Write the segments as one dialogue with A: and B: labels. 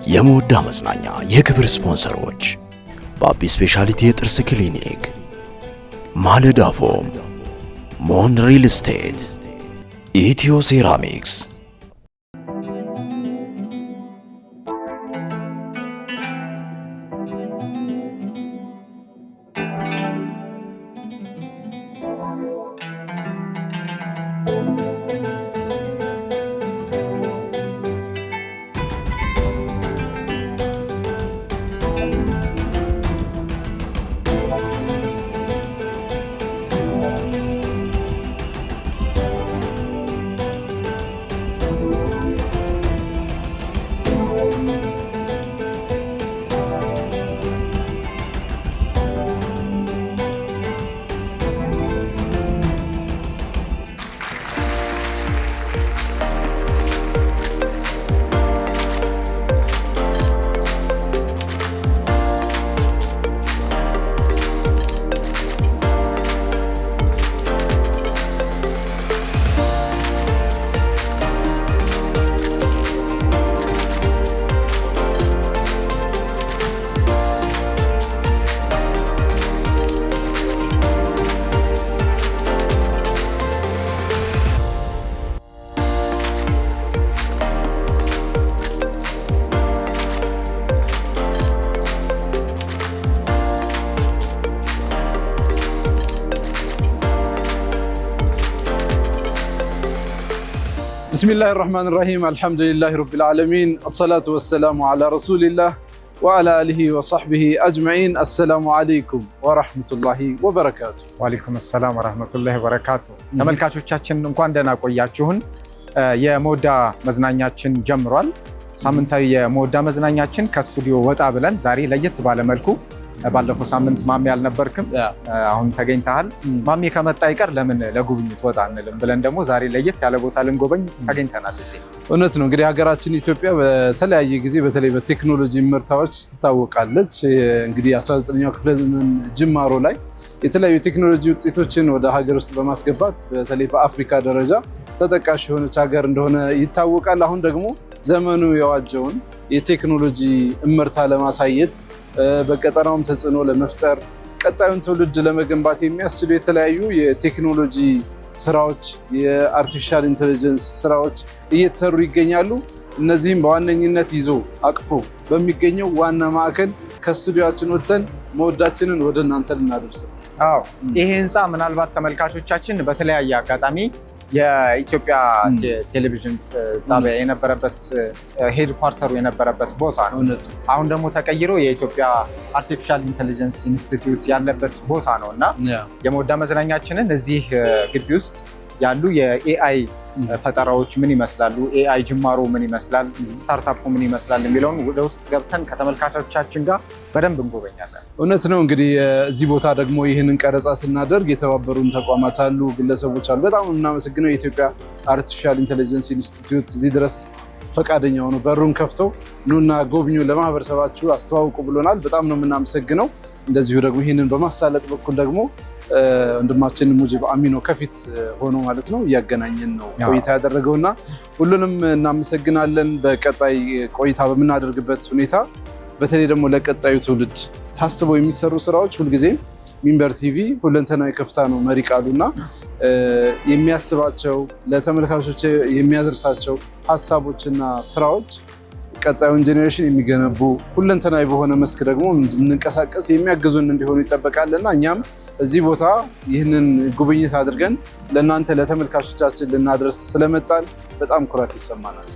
A: የሞዳ መዝናኛ የክብር ስፖንሰሮች ባቢ ስፔሻሊቲ የጥርስ ክሊኒክ፣ ማለዳ ፎም፣ ሞን ሪል ስቴት፣ ኢትዮ ሴራሚክስ።
B: بسم الله الرحمن الرحيم الحمد لله رب العالمين الصلاة والسلام على رسول الله وعلى آله وصحبه أجمعين. السلام عليكم ورحمة الله وبركاته.
C: وعليكم السلام ورحمة الله وبركاته. ተመልካቾቻችን እንኳን ደህና ቆያችሁን። የሞዳ መዝናኛችን ጀምሯል። ሳምንታዊ የሞዳ መዝናኛችን ከስቱዲዮ ወጣ ብለን ዛሬ ለየት ባለ መልኩ ባለፈው ሳምንት ማሚ አልነበርክም፣ አሁን ተገኝተሃል። ማሚ ከመጣ ይቀር ለምን ለጉብኝት ወጣ አንልም ብለን ደግሞ ዛሬ ለየት ያለ ቦታ ልንጎበኝ ተገኝተናል።
B: እውነት ነው። እንግዲህ ሀገራችን ኢትዮጵያ በተለያየ ጊዜ በተለይ በቴክኖሎጂ ምርታዎች ትታወቃለች። እንግዲህ 19ኛው ክፍለ ዘመን ጅማሮ ላይ የተለያዩ ቴክኖሎጂ ውጤቶችን ወደ ሀገር ውስጥ በማስገባት በተለይ በአፍሪካ ደረጃ ተጠቃሽ የሆነች ሀገር እንደሆነ ይታወቃል። አሁን ደግሞ ዘመኑ የዋጀውን የቴክኖሎጂ እምርታ ለማሳየት በቀጠናውም ተጽዕኖ ለመፍጠር ቀጣዩን ትውልድ ለመገንባት የሚያስችሉ የተለያዩ የቴክኖሎጂ ስራዎች፣ የአርቲፊሻል ኢንተለጀንስ ስራዎች እየተሰሩ ይገኛሉ። እነዚህም በዋነኝነት ይዞ አቅፎ በሚገኘው ዋና ማዕከል ከስቱዲዮአችን ወጥተን መወዳችንን ወደ እናንተ ልናደርስ።
C: ይሄ ህንፃ ምናልባት ተመልካቾቻችን በተለያየ አጋጣሚ የኢትዮጵያ ቴሌቪዥን ጣቢያ የነበረበት ሄድኳርተሩ የነበረበት ቦታ ነው። አሁን ደግሞ ተቀይሮ የኢትዮጵያ አርቲፊሻል ኢንተለጀንስ ኢንስቲትዩት ያለበት ቦታ ነው እና የሞዳ መዝናኛችንን እዚህ ግቢ ውስጥ ያሉ የኤአይ ፈጠራዎች ምን ይመስላሉ፣ ኤአይ ጅማሮ ምን ይመስላል፣ ስታርታፑ ምን ይመስላል የሚለውን ወደ ውስጥ ገብተን ከተመልካቾቻችን ጋር በደንብ እንጎበኛለን።
B: እውነት ነው። እንግዲህ እዚህ ቦታ ደግሞ ይህንን ቀረጻ ስናደርግ የተባበሩን ተቋማት አሉ፣ ግለሰቦች አሉ። በጣም እናመሰግነው። የኢትዮጵያ አርቲፊሻል ኢንተለጀንስ ኢንስቲትዩት እዚህ ድረስ ፈቃደኛ ሆኖ በሩን ከፍተው ኑና ጎብኙ፣ ለማህበረሰባችሁ አስተዋውቁ ብሎናል። በጣም ነው የምናመሰግነው። እንደዚሁ ደግሞ ይህንን በማሳለጥ በኩል ደግሞ ወንድማችን ሙጂብ አሚኖ ከፊት ሆኖ ማለት ነው እያገናኘን ነው ቆይታ ያደረገውና ሁሉንም እናመሰግናለን። በቀጣይ ቆይታ በምናደርግበት ሁኔታ በተለይ ደግሞ ለቀጣዩ ትውልድ ታስበው የሚሰሩ ስራዎች ሁልጊዜም ሚንበር ቲቪ ሁለንተናዊ ከፍታ ነው መሪ ቃሉና የሚያስባቸው ለተመልካቾች የሚያደርሳቸው ሀሳቦችና ስራዎች ቀጣዩን ጄኔሬሽን የሚገነቡ ሁለንተናዊ በሆነ መስክ ደግሞ እንድንንቀሳቀስ የሚያግዙን እንዲሆኑ ይጠበቃልና እኛም እዚህ ቦታ ይህንን ጉብኝት አድርገን ለእናንተ ለተመልካቾቻችን ልናደርስ ስለመጣን በጣም ኩራት ይሰማናል።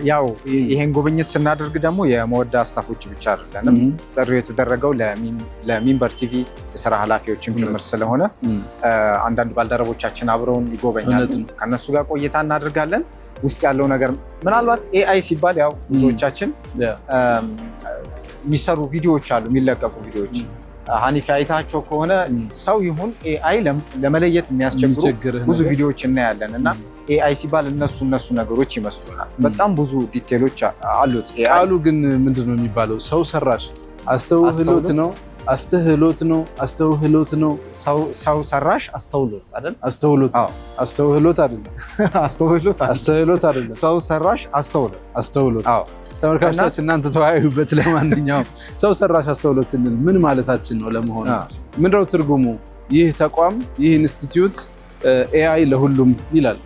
C: ያው ይሄን ጉብኝት ስናደርግ ደግሞ የሞዳ ስታፎች ብቻ አይደለንም፣ ጥሪው የተደረገው ለሚንበር ቲቪ የስራ ኃላፊዎችም ጭምር ስለሆነ አንዳንድ ባልደረቦቻችን አብረውን ይጎበኛሉ። ከነሱ ጋር ቆይታ እናደርጋለን። ውስጥ ያለው ነገር ምናልባት ኤአይ ሲባል ያው ብዙዎቻችን የሚሰሩ ቪዲዮዎች አሉ፣ የሚለቀቁ ቪዲዮዎች ሀኒፊ አይታቸው ከሆነ ሰው ይሁን ኤአይ ለመለየት የሚያስቸግሩ ብዙ ቪዲዮዎች እናያለን እና ኤአይ ሲባል እነሱ ነገሮች ይመስሉናል። በጣም ብዙ ዲቴሎች አሉት።
B: ቃሉ ግን ምንድነው የሚባለው? ሰው ሰራሽ አስተውሎት ነው አስተውሎት ነው አስተውሎት ነው
C: ሰው ሰራሽ አስተውሎት አይደል?
B: አስተውሎት አስተውሎት አይደለም።
C: አስተውሎት አይደለም።
B: ሰው ሰራሽ
C: አስተውሎት።
B: አስተውሎት ተመልካቾቻችን እናንተ ተወያዩበት። ለማንኛውም ሰው ሰራሽ አስተውሎት ስንል ምን ማለታችን ነው? ለመሆኑ ምንድነው ትርጉሙ? ይህ ተቋም ይህ ኢንስቲትዩት ኤአይ ለሁሉም ይላል።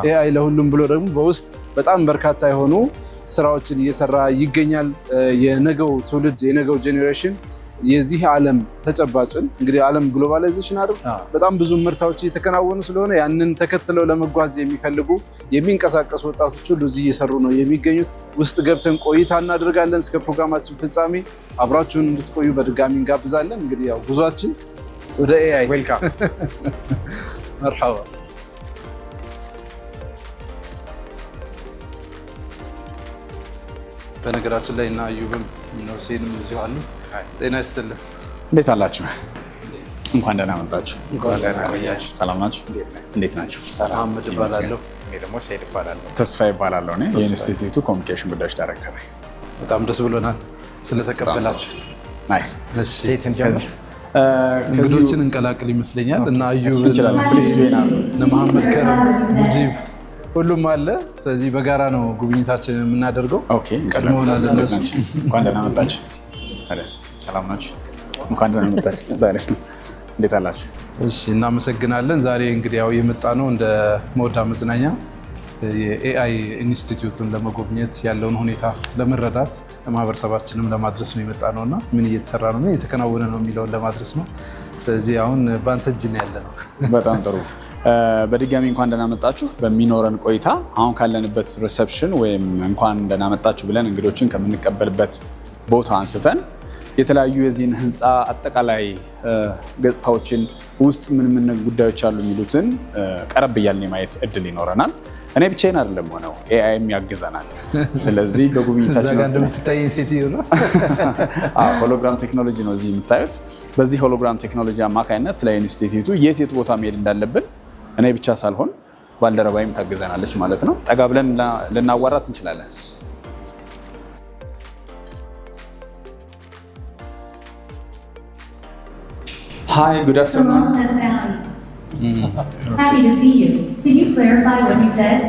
B: ኤአይ ለሁሉም ብሎ ደግሞ በውስጥ በጣም በርካታ የሆኑ ስራዎችን እየሰራ ይገኛል። የነገው ትውልድ የነገው ጄኔሬሽን የዚህ ዓለም ተጨባጭን እንግዲህ ዓለም ግሎባላይዜሽን አይደል? በጣም ብዙ ምርታዎች እየተከናወኑ ስለሆነ ያንን ተከትለው ለመጓዝ የሚፈልጉ የሚንቀሳቀሱ ወጣቶች ሁሉ እዚህ እየሰሩ ነው የሚገኙት። ውስጥ ገብተን ቆይታ እናደርጋለን። እስከ ፕሮግራማችን ፍጻሜ አብራችሁን እንድትቆዩ በድጋሚ እንጋብዛለን። እንግዲህ ያው ጉዟችን ወደ ኤአይ
C: ዌልካም
B: መርሐባ። በነገራችን ላይ እና አዩብም ሁሴንም እዚሁ አሉ። ጤና ይስጥልን።
D: እንዴት አላችሁ? እንኳን ደህና መጣችሁ። ሰላም ናችሁ? እንዴት ናችሁ?
B: መሐመድ እባላለሁ።
C: እኔ ደግሞ ሰይድ እባላለሁ።
D: ተስፋ ይባላለሁ። እኔ የኢንስቲትዩቱ ኮሚኒኬሽን ጉዳዮች ዳይሬክተር ነኝ።
B: በጣም ደስ ብሎናል ስለተቀበላችሁ።
D: ናይስ።
B: እሺ እንግዶችን እንቀላቅል ይመስለኛል እና አዩብ እና መሐመድ ከረም ሙጂብ ሁሉም አለ። ስለዚህ በጋራ ነው ጉብኝታችንን የምናደርገው። ቀድሞውና ለነሱ
D: እንኳን ደህና መጣችሁ። ሰላም ናችሁ? እንኳን ደህና መጣችሁ። እንዴት አላችሁ?
B: እሺ እናመሰግናለን። ዛሬ እንግዲህ ያው የመጣ ነው እንደ መወዳ መዝናኛ የኤአይ ኢንስቲትዩቱን ለመጎብኘት ያለውን ሁኔታ ለመረዳት ለማህበረሰባችንም ለማድረስ ነው የመጣ ነው እና ምን እየተሰራ ነው ምን እየተከናወነ ነው የሚለውን ለማድረስ ነው። ስለዚህ አሁን በአንተ እጅ ነው ያለ ነው።
D: በጣም ጥሩ። በድጋሚ እንኳን ደህና መጣችሁ። በሚኖረን ቆይታ አሁን ካለንበት ሪሰፕሽን ወይም እንኳን ደህና መጣችሁ ብለን እንግዶችን ከምንቀበልበት ቦታ አንስተን የተለያዩ የዚህን ህንፃ አጠቃላይ ገጽታዎችን ውስጥ ምን ጉዳዮች አሉ የሚሉትን ቀረብ እያልን የማየት እድል ይኖረናል። እኔ ብቻዬን አይደለም ሆነው ኤአይም ያግዘናል። ስለዚህ በጉብኝታችን
B: እንደምትታይ ሴትዮ ነው
D: ሆሎግራም ቴክኖሎጂ ነው እዚህ የምታዩት። በዚህ ሆሎግራም ቴክኖሎጂ አማካኝነት ስለ ኢንስቲትዩቱ የት ቦታ መሄድ እንዳለብን እኔ ብቻ ሳልሆን ባልደረባይም ታግዘናለች ማለት ነው። ጠጋ ብለን ልናዋራት እንችላለን። Hi, good afternoon.
E: Happy to see you. Could you clarify what you said?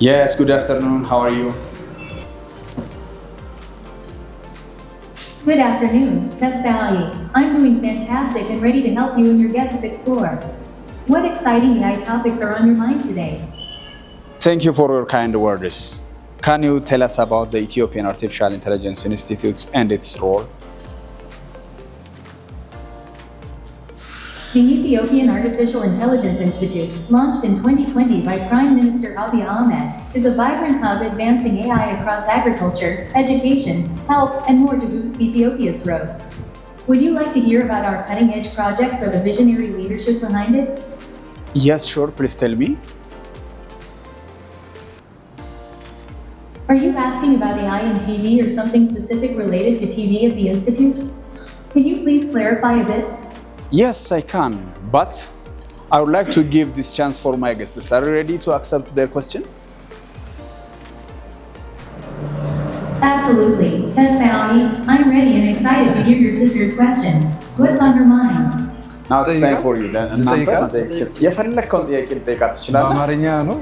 D: Yes, good afternoon. How are you?
E: Good afternoon, Tesfaye. I'm doing fantastic and ready to help you and your guests explore. What exciting AI topics are on your mind today?
D: Thank you for your kind words. Can you tell us about the Ethiopian Artificial Intelligence Institute and its role?
E: The Ethiopian Artificial Intelligence Institute, launched in 2020 by Prime Minister Abiy Ahmed, is a vibrant hub advancing AI across agriculture, education, health, and more to boost Ethiopia's growth. Would you like to hear about our cutting-edge projects or the visionary leadership behind it?
D: Yes, sure. Please tell me.
E: Are you asking about AI in TV or something specific related to TV at the Institute? Can you please clarify a bit?
D: Yes, I can, but I would like to give this chance for my guests. Are you ready to accept their question?
E: Absolutely, Tesfaye. I'm ready and excited to hear your sister's question. What's on her mind?
D: Now it's time for you. የፈለከውን ጥያቄ ልጠይቃት ትችላለህ።
B: በአማርኛ ነው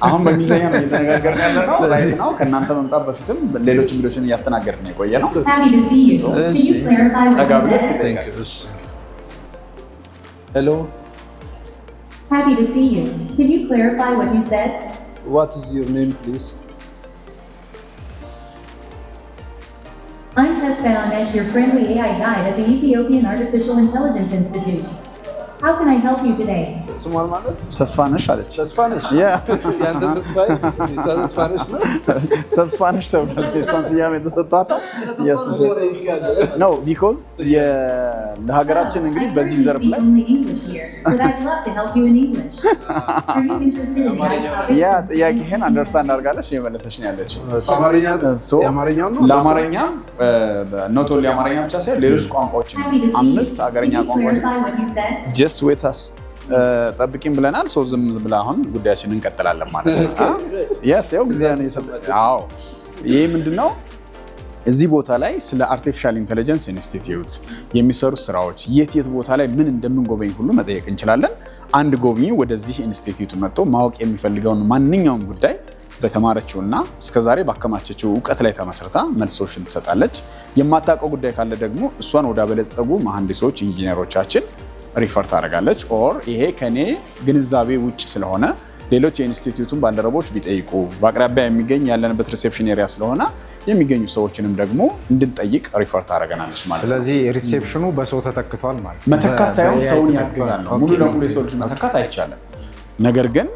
D: አሁን በእንግሊዝኛ ነው እየተነጋገርን ያለ ነው። ራይት ነው ከእናንተ መምጣት በፊትም ሌሎች እንግዶችን እያስተናገድን የቆየ ነው።
E: Happy to see you. Can you clarify what you said?
B: Hello.
E: Happy to see you. Can you clarify what you said?
B: What is your name, please?
E: I'm Tesfaye, your friendly AI guide at the Ethiopian Artificial Intelligence Institute. How can I help you today?
B: ስሟን ማለት
D: ተስፋነሽ አለች።
B: ተስፋነሽ ያንተ ተስፋዬ ተስፋነሽ ነው።
D: ተስፋነሽ ተብላለች። እሷን ስያሜ የተሰጣት ነው ቢኮዝ ለሀገራችን እንግዲህ በዚህ ዘርፍ ላይ ያ ጥያቄህን አንደርስታንድ አድርጋለች እየመለሰች ነው ያለችው። ለአማርኛ ኖት ኦንሊ አማርኛ ብቻ ሳይሆን ሌሎች ቋንቋዎችን 5 ሀገረኛ ቋንቋዎች ጀስት ዌት አስ ጠብቂኝ ብለናል። ሶ ዝም ብላ አሁን ጉዳያችንን እንቀጥላለን ማለት ነው። ያስ ያው ጊዜ አዎ ይሄ ምንድነው እዚህ ቦታ ላይ ስለ አርቲፊሻል ኢንተለጀንስ ኢንስቲትዩት የሚሰሩ ስራዎች የት ቦታ ላይ ምን እንደምንጎበኝ ሁሉ መጠየቅ እንችላለን። አንድ ጎብኚ ወደዚህ ኢንስቲትዩት መጥቶ ማወቅ የሚፈልገውን ማንኛውም ጉዳይ በተማረችውና እስከዛሬ ባከማቸችው እውቀት ላይ ተመስርታ መልሶችን ትሰጣለች። የማታውቀው ጉዳይ ካለ ደግሞ እሷን ወደ አበለጸጉ መሐንዲሶች፣ ኢንጂነሮቻችን ሪፈር ታደርጋለች። ኦር ይሄ ከኔ ግንዛቤ ውጭ ስለሆነ ሌሎች የኢንስቲትዩቱን ባልደረቦች ቢጠይቁ በአቅራቢያ የሚገኝ ያለንበት ሪሴፕሽን ኤሪያ ስለሆነ የሚገኙ ሰዎችንም ደግሞ እንድንጠይቅ ሪፈር ታደርገናለች ማለት ነው።
C: ስለዚህ ሪሴፕሽኑ በሰው ተተክቷል ማለት ነው።
D: መተካት ሳይሆን ሰውን ያግዛል ነው። ሙሉ ለሙሉ የሰው ልጅ መተካት አይቻልም። ነገር ግን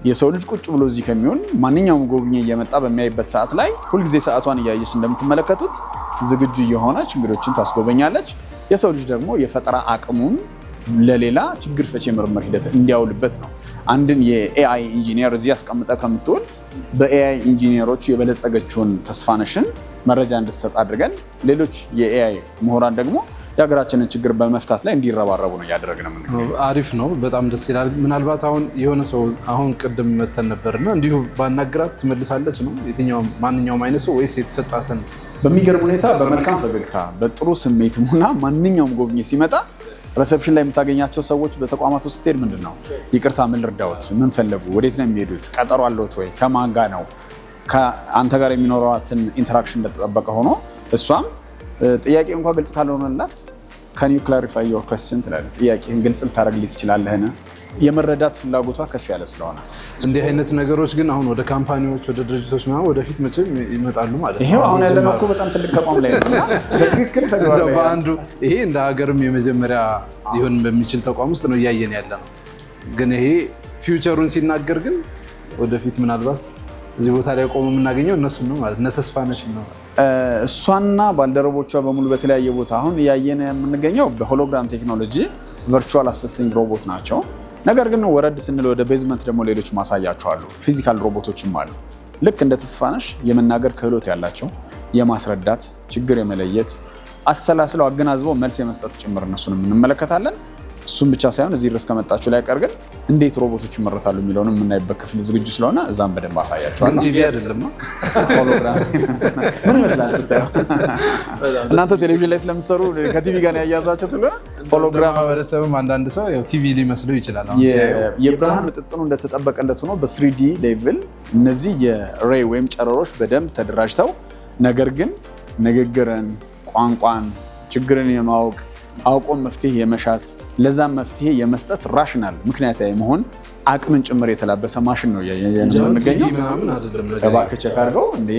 D: የሰው ልጅ ቁጭ ብሎ እዚህ ከሚሆን ማንኛውም ጎብኚ እየመጣ በሚያይበት ሰዓት ላይ ሁልጊዜ ሰዓቷን እያየች እንደምትመለከቱት ዝግጁ የሆነች እንግዶችን ታስጎበኛለች። የሰው ልጅ ደግሞ የፈጠራ አቅሙን ለሌላ ችግር ፈቺ የምርምር ሂደት እንዲያውልበት ነው። አንድን የኤአይ ኢንጂነር እዚህ አስቀምጠ ከምትውል በኤአይ ኢንጂነሮቹ የበለጸገችውን ተስፋነሽን መረጃ እንድትሰጥ አድርገን ሌሎች የኤአይ ምሁራን ደግሞ የሀገራችንን ችግር በመፍታት ላይ እንዲረባረቡ ነው እያደረግን ነው።
B: አሪፍ ነው። በጣም ደስ ይላል። ምናልባት አሁን የሆነ ሰው አሁን ቅድም መተን ነበርና እንዲሁ ባናግራት ትመልሳለች ነው የትኛውም ማንኛውም አይነት ሰው ወይስ የተሰጣትን?
D: በሚገርም ሁኔታ በመልካም ፈገግታ በጥሩ ስሜት ሆና ማንኛውም ጎብኚ ሲመጣ ሪሰፕሽን ላይ የምታገኛቸው ሰዎች በተቋማት ውስጥ ስትሄድ ምንድን ነው ይቅርታ ምን ልርዳዎት፣ ምን ፈለጉ፣ ወዴት ነው የሚሄዱት፣ ቀጠሮ አለዎት ወይ፣ ከማን ጋር ነው፣ ከአንተ ጋር የሚኖራትን ኢንተራክሽን እንደተጠበቀ ሆኖ እሷም ጥያቄ እንኳን ግልጽ ካልሆነላት ካን ዩ ክላሪፋይ ዮር ኩዌስችን ትላለች። ጥያቄህን ግልጽ ልታደርግልኝ ትችላለህን? የመረዳት ፍላጎቷ ከፍ ያለ ስለሆነ
B: እንዲህ አይነት ነገሮች ግን አሁን ወደ ካምፓኒዎች ወደ ድርጅቶች ምናምን ወደፊት መቼም ይመጣሉ ማለት ነው።
D: ይሄው አሁን ያለነው እኮ በጣም ትልቅ ተቋም ላይ ነው። በትክክል ተግባር ላይ
B: በአንዱ ይሄ እንደ ሀገርም የመጀመሪያ ሊሆን በሚችል ተቋም ውስጥ ነው እያየን ያለ ነው። ግን ይሄ ፊውቸሩን ሲናገር ግን ወደፊት ምናልባት እዚህ ቦታ ላይ ቆሞ የምናገኘው እነሱን ነው ማለት ነው። ተስፋነሽ ነው
D: እሷና ባልደረቦቿ በሙሉ በተለያየ ቦታ አሁን እያየን የምንገኘው በሆሎግራም ቴክኖሎጂ ቨርቹዋል አሲስቲንግ ሮቦት ናቸው። ነገር ግን ወረድ ስንል ወደ ቤዝመንት ደግሞ ሌሎች ማሳያቸው አሉ። ፊዚካል ሮቦቶችም አሉ። ልክ እንደ ተስፋነሽ የመናገር ክህሎት ያላቸው የማስረዳት ችግር የመለየት አሰላስለው አገናዝበው መልስ የመስጠት ጭምር እነሱንም እንመለከታለን። እሱም ብቻ ሳይሆን እዚህ ድረስ ከመጣችሁ ላይ ቀር ግን እንዴት ሮቦቶች ይመረታሉ የሚለውን የምናይበት ክፍል ዝግጁ ስለሆነ እዛም በደንብ አሳያችኋለሁ።
B: ቲቪ አይደለም
D: ሆሎግራም ምን ይመስላል ስታየው? እናንተ ቴሌቪዥን ላይ ስለምትሰሩ ከቲቪ ጋር ያያዛችሁ ትሉ ሆሎግራም
B: ማህበረሰብም አንዳንድ ሰው ያው ቲቪ ሊመስለው ይችላል።
D: የብርሃን ምጥጥኑ እንደተጠበቀለት ሆኖ በ3D ሌቭል እነዚህ የሬይ ወይም ጨረሮች በደንብ ተደራጅተው ነገር ግን ንግግርን፣ ቋንቋን፣ ችግርን የማወቅ አውቆም መፍትሄ የመሻት ለዛም መፍትሄ የመስጠት ራሽናል ምክንያታዊ መሆን አቅምን ጭምር የተላበሰ ማሽን ነው የምንገኘው። እባክህ ቼክ አድርገው እንዴ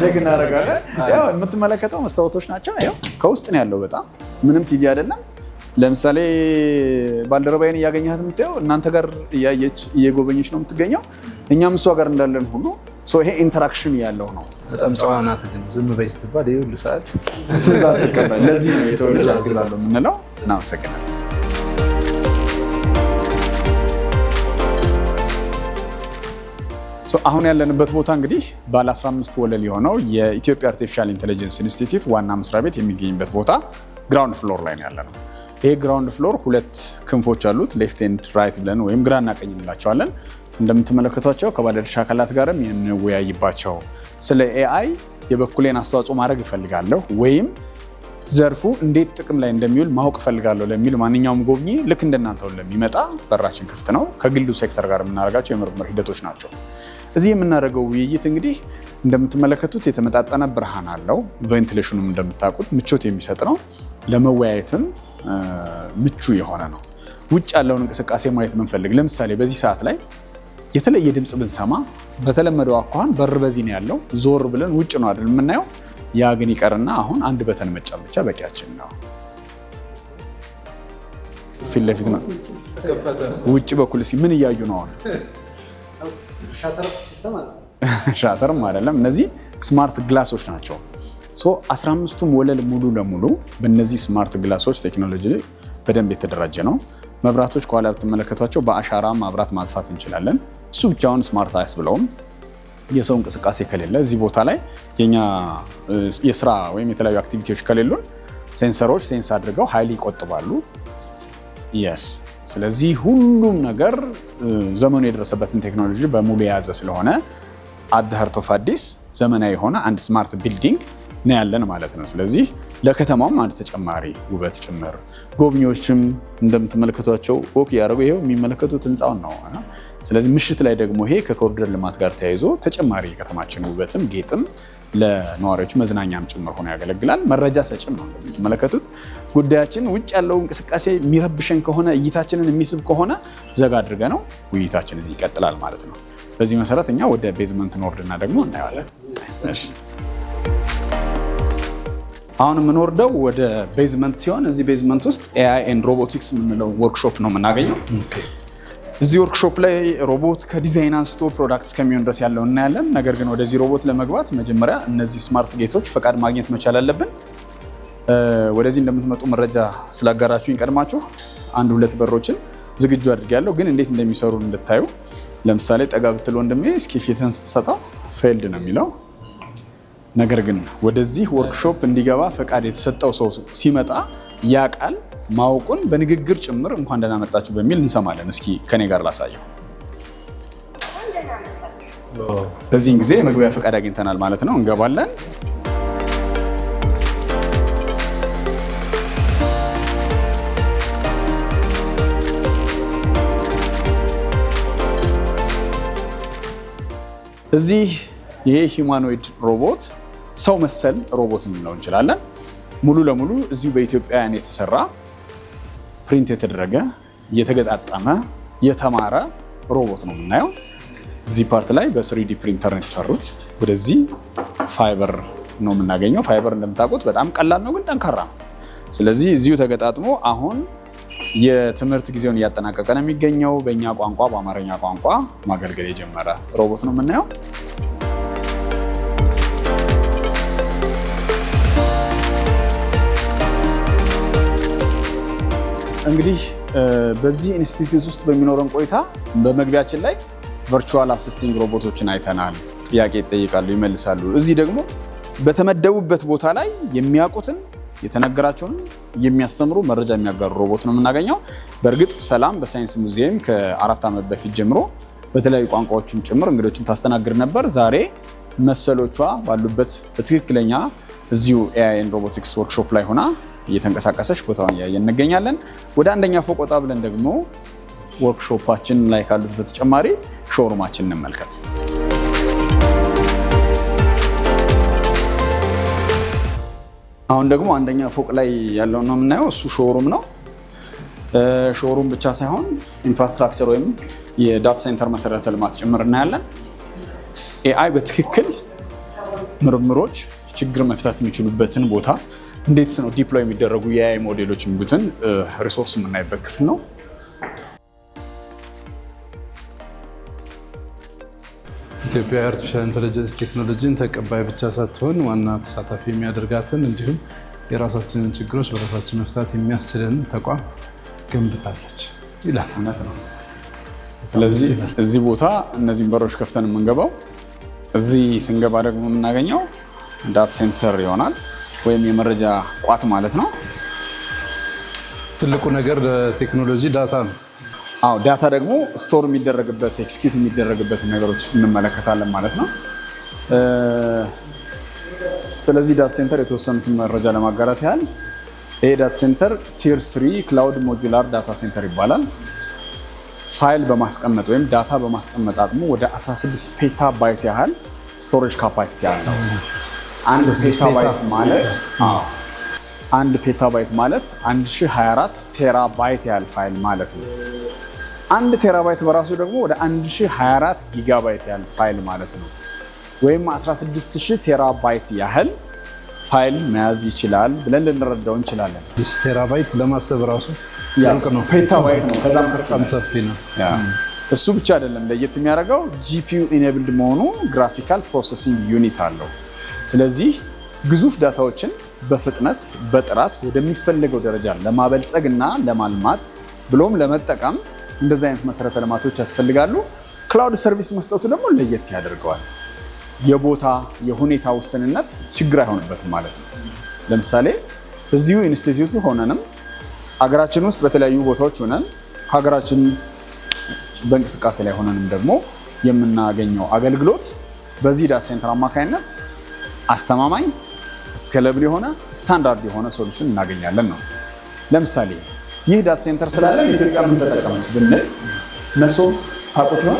D: ቼክ እናደርጋለን። ያው የምትመለከተው መስታወቶች ናቸው። ያው ከውስጥ ነው ያለው። በጣም ምንም ቲቪ አይደለም። ለምሳሌ ባልደረባዬን እያገኘሃት የምታየው እናንተ ጋር እያየች እየጎበኘች ነው የምትገኘው። እኛም እሷ ጋር እንዳለን ሁሉ ይሄ ኢንተራክሽን ያለው ነው።
B: በጣም ጨዋ ናት። ግን ዝም በይ ስትባል ይሄ ሁሉ ሰዓት
D: ትእዛዝ ትቀበል። ለዚህ ነው የሰው ልጅ አግዛለሁ የምንለው። እናመሰግናለን። አሁን ያለንበት ቦታ እንግዲህ ባለ 15 ወለል የሆነው የኢትዮጵያ አርቲፊሻል ኢንተለጀንስ ኢንስቲትዩት ዋና መስሪያ ቤት የሚገኝበት ቦታ ግራውንድ ፍሎር ላይ ነው ያለነው። ይሄ ግራውንድ ፍሎር ሁለት ክንፎች አሉት። ሌፍት ኤንድ ራይት ብለን ወይም ግራና ቀኝ እንላቸዋለን። እንደምትመለከቷቸው ከባለድርሻ አካላት ጋርም የምንወያይባቸው ስለ ኤአይ የበኩሌን አስተዋጽኦ ማድረግ እፈልጋለሁ ወይም ዘርፉ እንዴት ጥቅም ላይ እንደሚውል ማወቅ እፈልጋለሁ ለሚል ማንኛውም ጎብኚ ልክ እንደናንተው ለሚመጣ በራችን ክፍት ነው። ከግሉ ሴክተር ጋር የምናደርጋቸው የምርምር ሂደቶች ናቸው። እዚህ የምናደርገው ውይይት እንግዲህ እንደምትመለከቱት የተመጣጠነ ብርሃን አለው። ቬንቲሌሽኑም እንደምታውቁት ምቾት የሚሰጥ ነው። ለመወያየትም ምቹ የሆነ ነው። ውጭ ያለውን እንቅስቃሴ ማየት የምንፈልግ ለምሳሌ በዚህ ሰዓት ላይ የተለየ ድምፅ ብንሰማ በተለመደው አኳኋን በር በዚህ ነው ያለው፣ ዞር ብለን ውጭ ነው አይደል የምናየው። ያ ግን ይቀርና አሁን አንድ በተን መጫን ብቻ በቂያችን ነው። ፊት ለፊት ነው። ውጭ በኩል ምን እያዩ ነው? አሁን ሻተርም አይደለም። እነዚህ ስማርት ግላሶች ናቸው። 15ቱም ወለል ሙሉ ለሙሉ በእነዚህ ስማርት ግላሶች ቴክኖሎጂ በደንብ የተደራጀ ነው። መብራቶች ከኋላ ብትመለከቷቸው በአሻራ ማብራት ማጥፋት እንችላለን። እሱ ብቻውን ስማርት አያስብለውም። የሰው እንቅስቃሴ ከሌለ እዚህ ቦታ ላይ የኛ የስራ ወይም የተለያዩ አክቲቪቲዎች ከሌሉን ሴንሰሮች ሴንስ አድርገው ኃይል ይቆጥባሉ። የስ ስለዚህ ሁሉም ነገር ዘመኑ የደረሰበትን ቴክኖሎጂ በሙሉ የያዘ ስለሆነ አት ዘ ሃርት ኦፍ አዲስ ዘመናዊ የሆነ አንድ ስማርት ቢልዲንግ ነው ያለን ማለት ነው። ስለዚህ ለከተማም አንድ ተጨማሪ ውበት ጭምር ጎብኚዎችም እንደምትመለከቷቸው ወክ ያደረጉ ይሄው የሚመለከቱት ህንፃውን ነው። ስለዚህ ምሽት ላይ ደግሞ ይሄ ከኮሪደር ልማት ጋር ተያይዞ ተጨማሪ የከተማችን ውበትም ጌጥም ለነዋሪዎች መዝናኛም ጭምር ሆኖ ያገለግላል። መረጃ ሰጭም ነው እንደምትመለከቱት። ጉዳያችን ውጭ ያለው እንቅስቃሴ የሚረብሸን ከሆነ እይታችንን የሚስብ ከሆነ ዘጋ አድርገ ነው ውይይታችን እዚህ ይቀጥላል ማለት ነው። በዚህ መሰረት እኛ ወደ ቤዝመንት ኖርድና ደግሞ እናየዋለን። አሁን የምንወርደው ወደ ቤዝመንት ሲሆን እዚህ ቤዝመንት ውስጥ ኤአይ ኤንድ ሮቦቲክስ የምንለው ወርክሾፕ ነው የምናገኘው። እዚህ ወርክሾፕ ላይ ሮቦት ከዲዛይን አንስቶ ፕሮዳክት እስከሚሆን ድረስ ያለው እናያለን። ነገር ግን ወደዚህ ሮቦት ለመግባት መጀመሪያ እነዚህ ስማርት ጌቶች ፈቃድ ማግኘት መቻል አለብን። ወደዚህ እንደምትመጡ መረጃ ስላጋራችሁኝ ቀድማችሁ 1-2 በሮችን ዝግጁ አድርጌያለሁ። ግን እንዴት እንደሚሰሩ እንድታዩ ለምሳሌ ጠጋ ብትል ወንድሜ እስኪ ፊትህን ስትሰጣው ፌልድ ነው የሚለው። ነገር ግን ወደዚህ ወርክሾፕ እንዲገባ ፈቃድ የተሰጠው ሰው ሲመጣ ያ ቃል ማወቁን በንግግር ጭምር እንኳን ደህና መጣችሁ በሚል እንሰማለን። እስኪ ከኔ ጋር ላሳየው። በዚህን ጊዜ የመግቢያ ፈቃድ አግኝተናል ማለት ነው። እንገባለን። እዚህ ይሄ ሂውማኖይድ ሮቦት ሰው መሰል ሮቦት ልንለው እንችላለን። ሙሉ ለሙሉ እዚሁ በኢትዮጵያውያን የተሰራ ፕሪንት የተደረገ የተገጣጠመ የተማረ ሮቦት ነው የምናየው። እዚህ ፓርት ላይ በ3ዲ ፕሪንተር ነው የተሰሩት። ወደዚህ ፋይበር ነው የምናገኘው። ፋይበር እንደምታውቁት በጣም ቀላል ነው ግን ጠንካራ ነው። ስለዚህ እዚሁ ተገጣጥሞ አሁን የትምህርት ጊዜውን እያጠናቀቀ ነው የሚገኘው። በእኛ ቋንቋ በአማርኛ ቋንቋ ማገልገል የጀመረ ሮቦት ነው የምናየው። እንግዲህ በዚህ ኢንስቲትዩት ውስጥ በሚኖረን ቆይታ በመግቢያችን ላይ ቨርቹዋል አሲስቲንግ ሮቦቶችን አይተናል። ጥያቄ ይጠይቃሉ፣ ይመልሳሉ። እዚህ ደግሞ በተመደቡበት ቦታ ላይ የሚያውቁትን የተነገራቸውን የሚያስተምሩ መረጃ የሚያጋሩ ሮቦት ነው የምናገኘው። በእርግጥ ሰላም በሳይንስ ሙዚየም ከ4 ዓመት በፊት ጀምሮ በተለያዩ ቋንቋዎችም ጭምር እንግዶችን ታስተናግድ ነበር። ዛሬ መሰሎቿ ባሉበት በትክክለኛ እዚሁ ኤአይ ኤንድ ሮቦቲክስ ወርክሾፕ ላይ ሆና እየተንቀሳቀሰች ቦታውን እያየን እንገኛለን። ወደ አንደኛ ፎቅ ወጣ ብለን ደግሞ ወርክሾፓችን ላይ ካሉት በተጨማሪ ሾሩማችን እንመልከት። አሁን ደግሞ አንደኛ ፎቅ ላይ ያለው ነው የምናየው። እሱ ሾሩም ነው። ሾሩም ብቻ ሳይሆን ኢንፍራስትራክቸር ወይም የዳታ ሴንተር መሰረተ ልማት ጭምር እናያለን። ኤአይ በትክክል ምርምሮች ችግር መፍታት የሚችሉበትን ቦታ እንዴት ነው ዲፕሎይ የሚደረጉ የኤአይ ሞዴሎች የሚሉትን ሪሶርስ የምናይበት ክፍል ነው።
B: ኢትዮጵያ አርቲፊሻል ኢንተለጀንስ ቴክኖሎጂን ተቀባይ ብቻ ሳትሆን ዋና ተሳታፊ የሚያደርጋትን እንዲሁም የራሳችንን ችግሮች በራሳችን መፍታት የሚያስችለን ተቋም ገንብታለች ይላል።
D: እውነት ነው። ስለዚህ እዚህ ቦታ እነዚህን በሮች ከፍተን የምንገባው፣ እዚህ ስንገባ ደግሞ የምናገኘው ዳታ ሴንተር ይሆናል ወይም የመረጃ ቋት ማለት ነው።
B: ትልቁ ነገር ለቴክኖሎጂ ዳታ ነው።
D: አዎ፣ ዳታ ደግሞ ስቶር የሚደረግበት ኤክስኪዩት የሚደረግበት ነገሮች እንመለከታለን ማለት ነው። ስለዚህ ዳታ ሴንተር የተወሰኑትን መረጃ ለማጋራት ያህል ይሄ ዳታ ሴንተር ቲር 3 ክላውድ ሞጁላር ዳታ ሴንተር ይባላል። ፋይል በማስቀመጥ ወይም ዳታ በማስቀመጥ አቅሙ ወደ 16 ፔታ ባይት ያህል ስቶሬጅ ካፓሲቲ አለው። አንድ ፔታባይት ማለት 1024 ቴራባይት ያህል ፋይል ማለት ነው። አንድ ቴራባይት በራሱ ደግሞ ወደ 1024 ጊጋባይት ያህል ፋይል ማለት ነው። ወይም 16000 ቴራባይት ያህል ፋይል መያዝ ይችላል ብለን ልንረዳው እንችላለን።
B: ቴራባይት ለማሰብ ራሱ
D: ነው። ፔታባይት ነው፣ ከዛም
B: በጣም ሰፊ ነው።
D: እሱ ብቻ አይደለም፣ ለየት የሚያደርገው ጂፒዩ ኢኔብልድ መሆኑ ግራፊካል ፕሮሰሲንግ ዩኒት አለው። ስለዚህ ግዙፍ ዳታዎችን በፍጥነት በጥራት ወደሚፈለገው ደረጃ ለማበልጸግ እና ለማልማት ብሎም ለመጠቀም እንደዚህ አይነት መሰረተ ልማቶች ያስፈልጋሉ። ክላውድ ሰርቪስ መስጠቱ ደግሞ ለየት ያደርገዋል። የቦታ የሁኔታ ውስንነት ችግር አይሆንበትም ማለት ነው። ለምሳሌ እዚሁ ኢንስቲትዩቱ ሆነንም ሀገራችን ውስጥ በተለያዩ ቦታዎች ሆነን ሀገራችን በእንቅስቃሴ ላይ ሆነንም ደግሞ የምናገኘው አገልግሎት በዚህ ዳታ ሴንተር አማካኝነት አስተማማኝ፣ ስኬለብል የሆነ ስታንዳርድ የሆነ ሶሉሽን እናገኛለን ነው። ለምሳሌ ይህ ዳታ ሴንተር ስላለ ኢትዮጵያ ምን ተጠቀመች ብንል መሶብ ታውቁት ነው።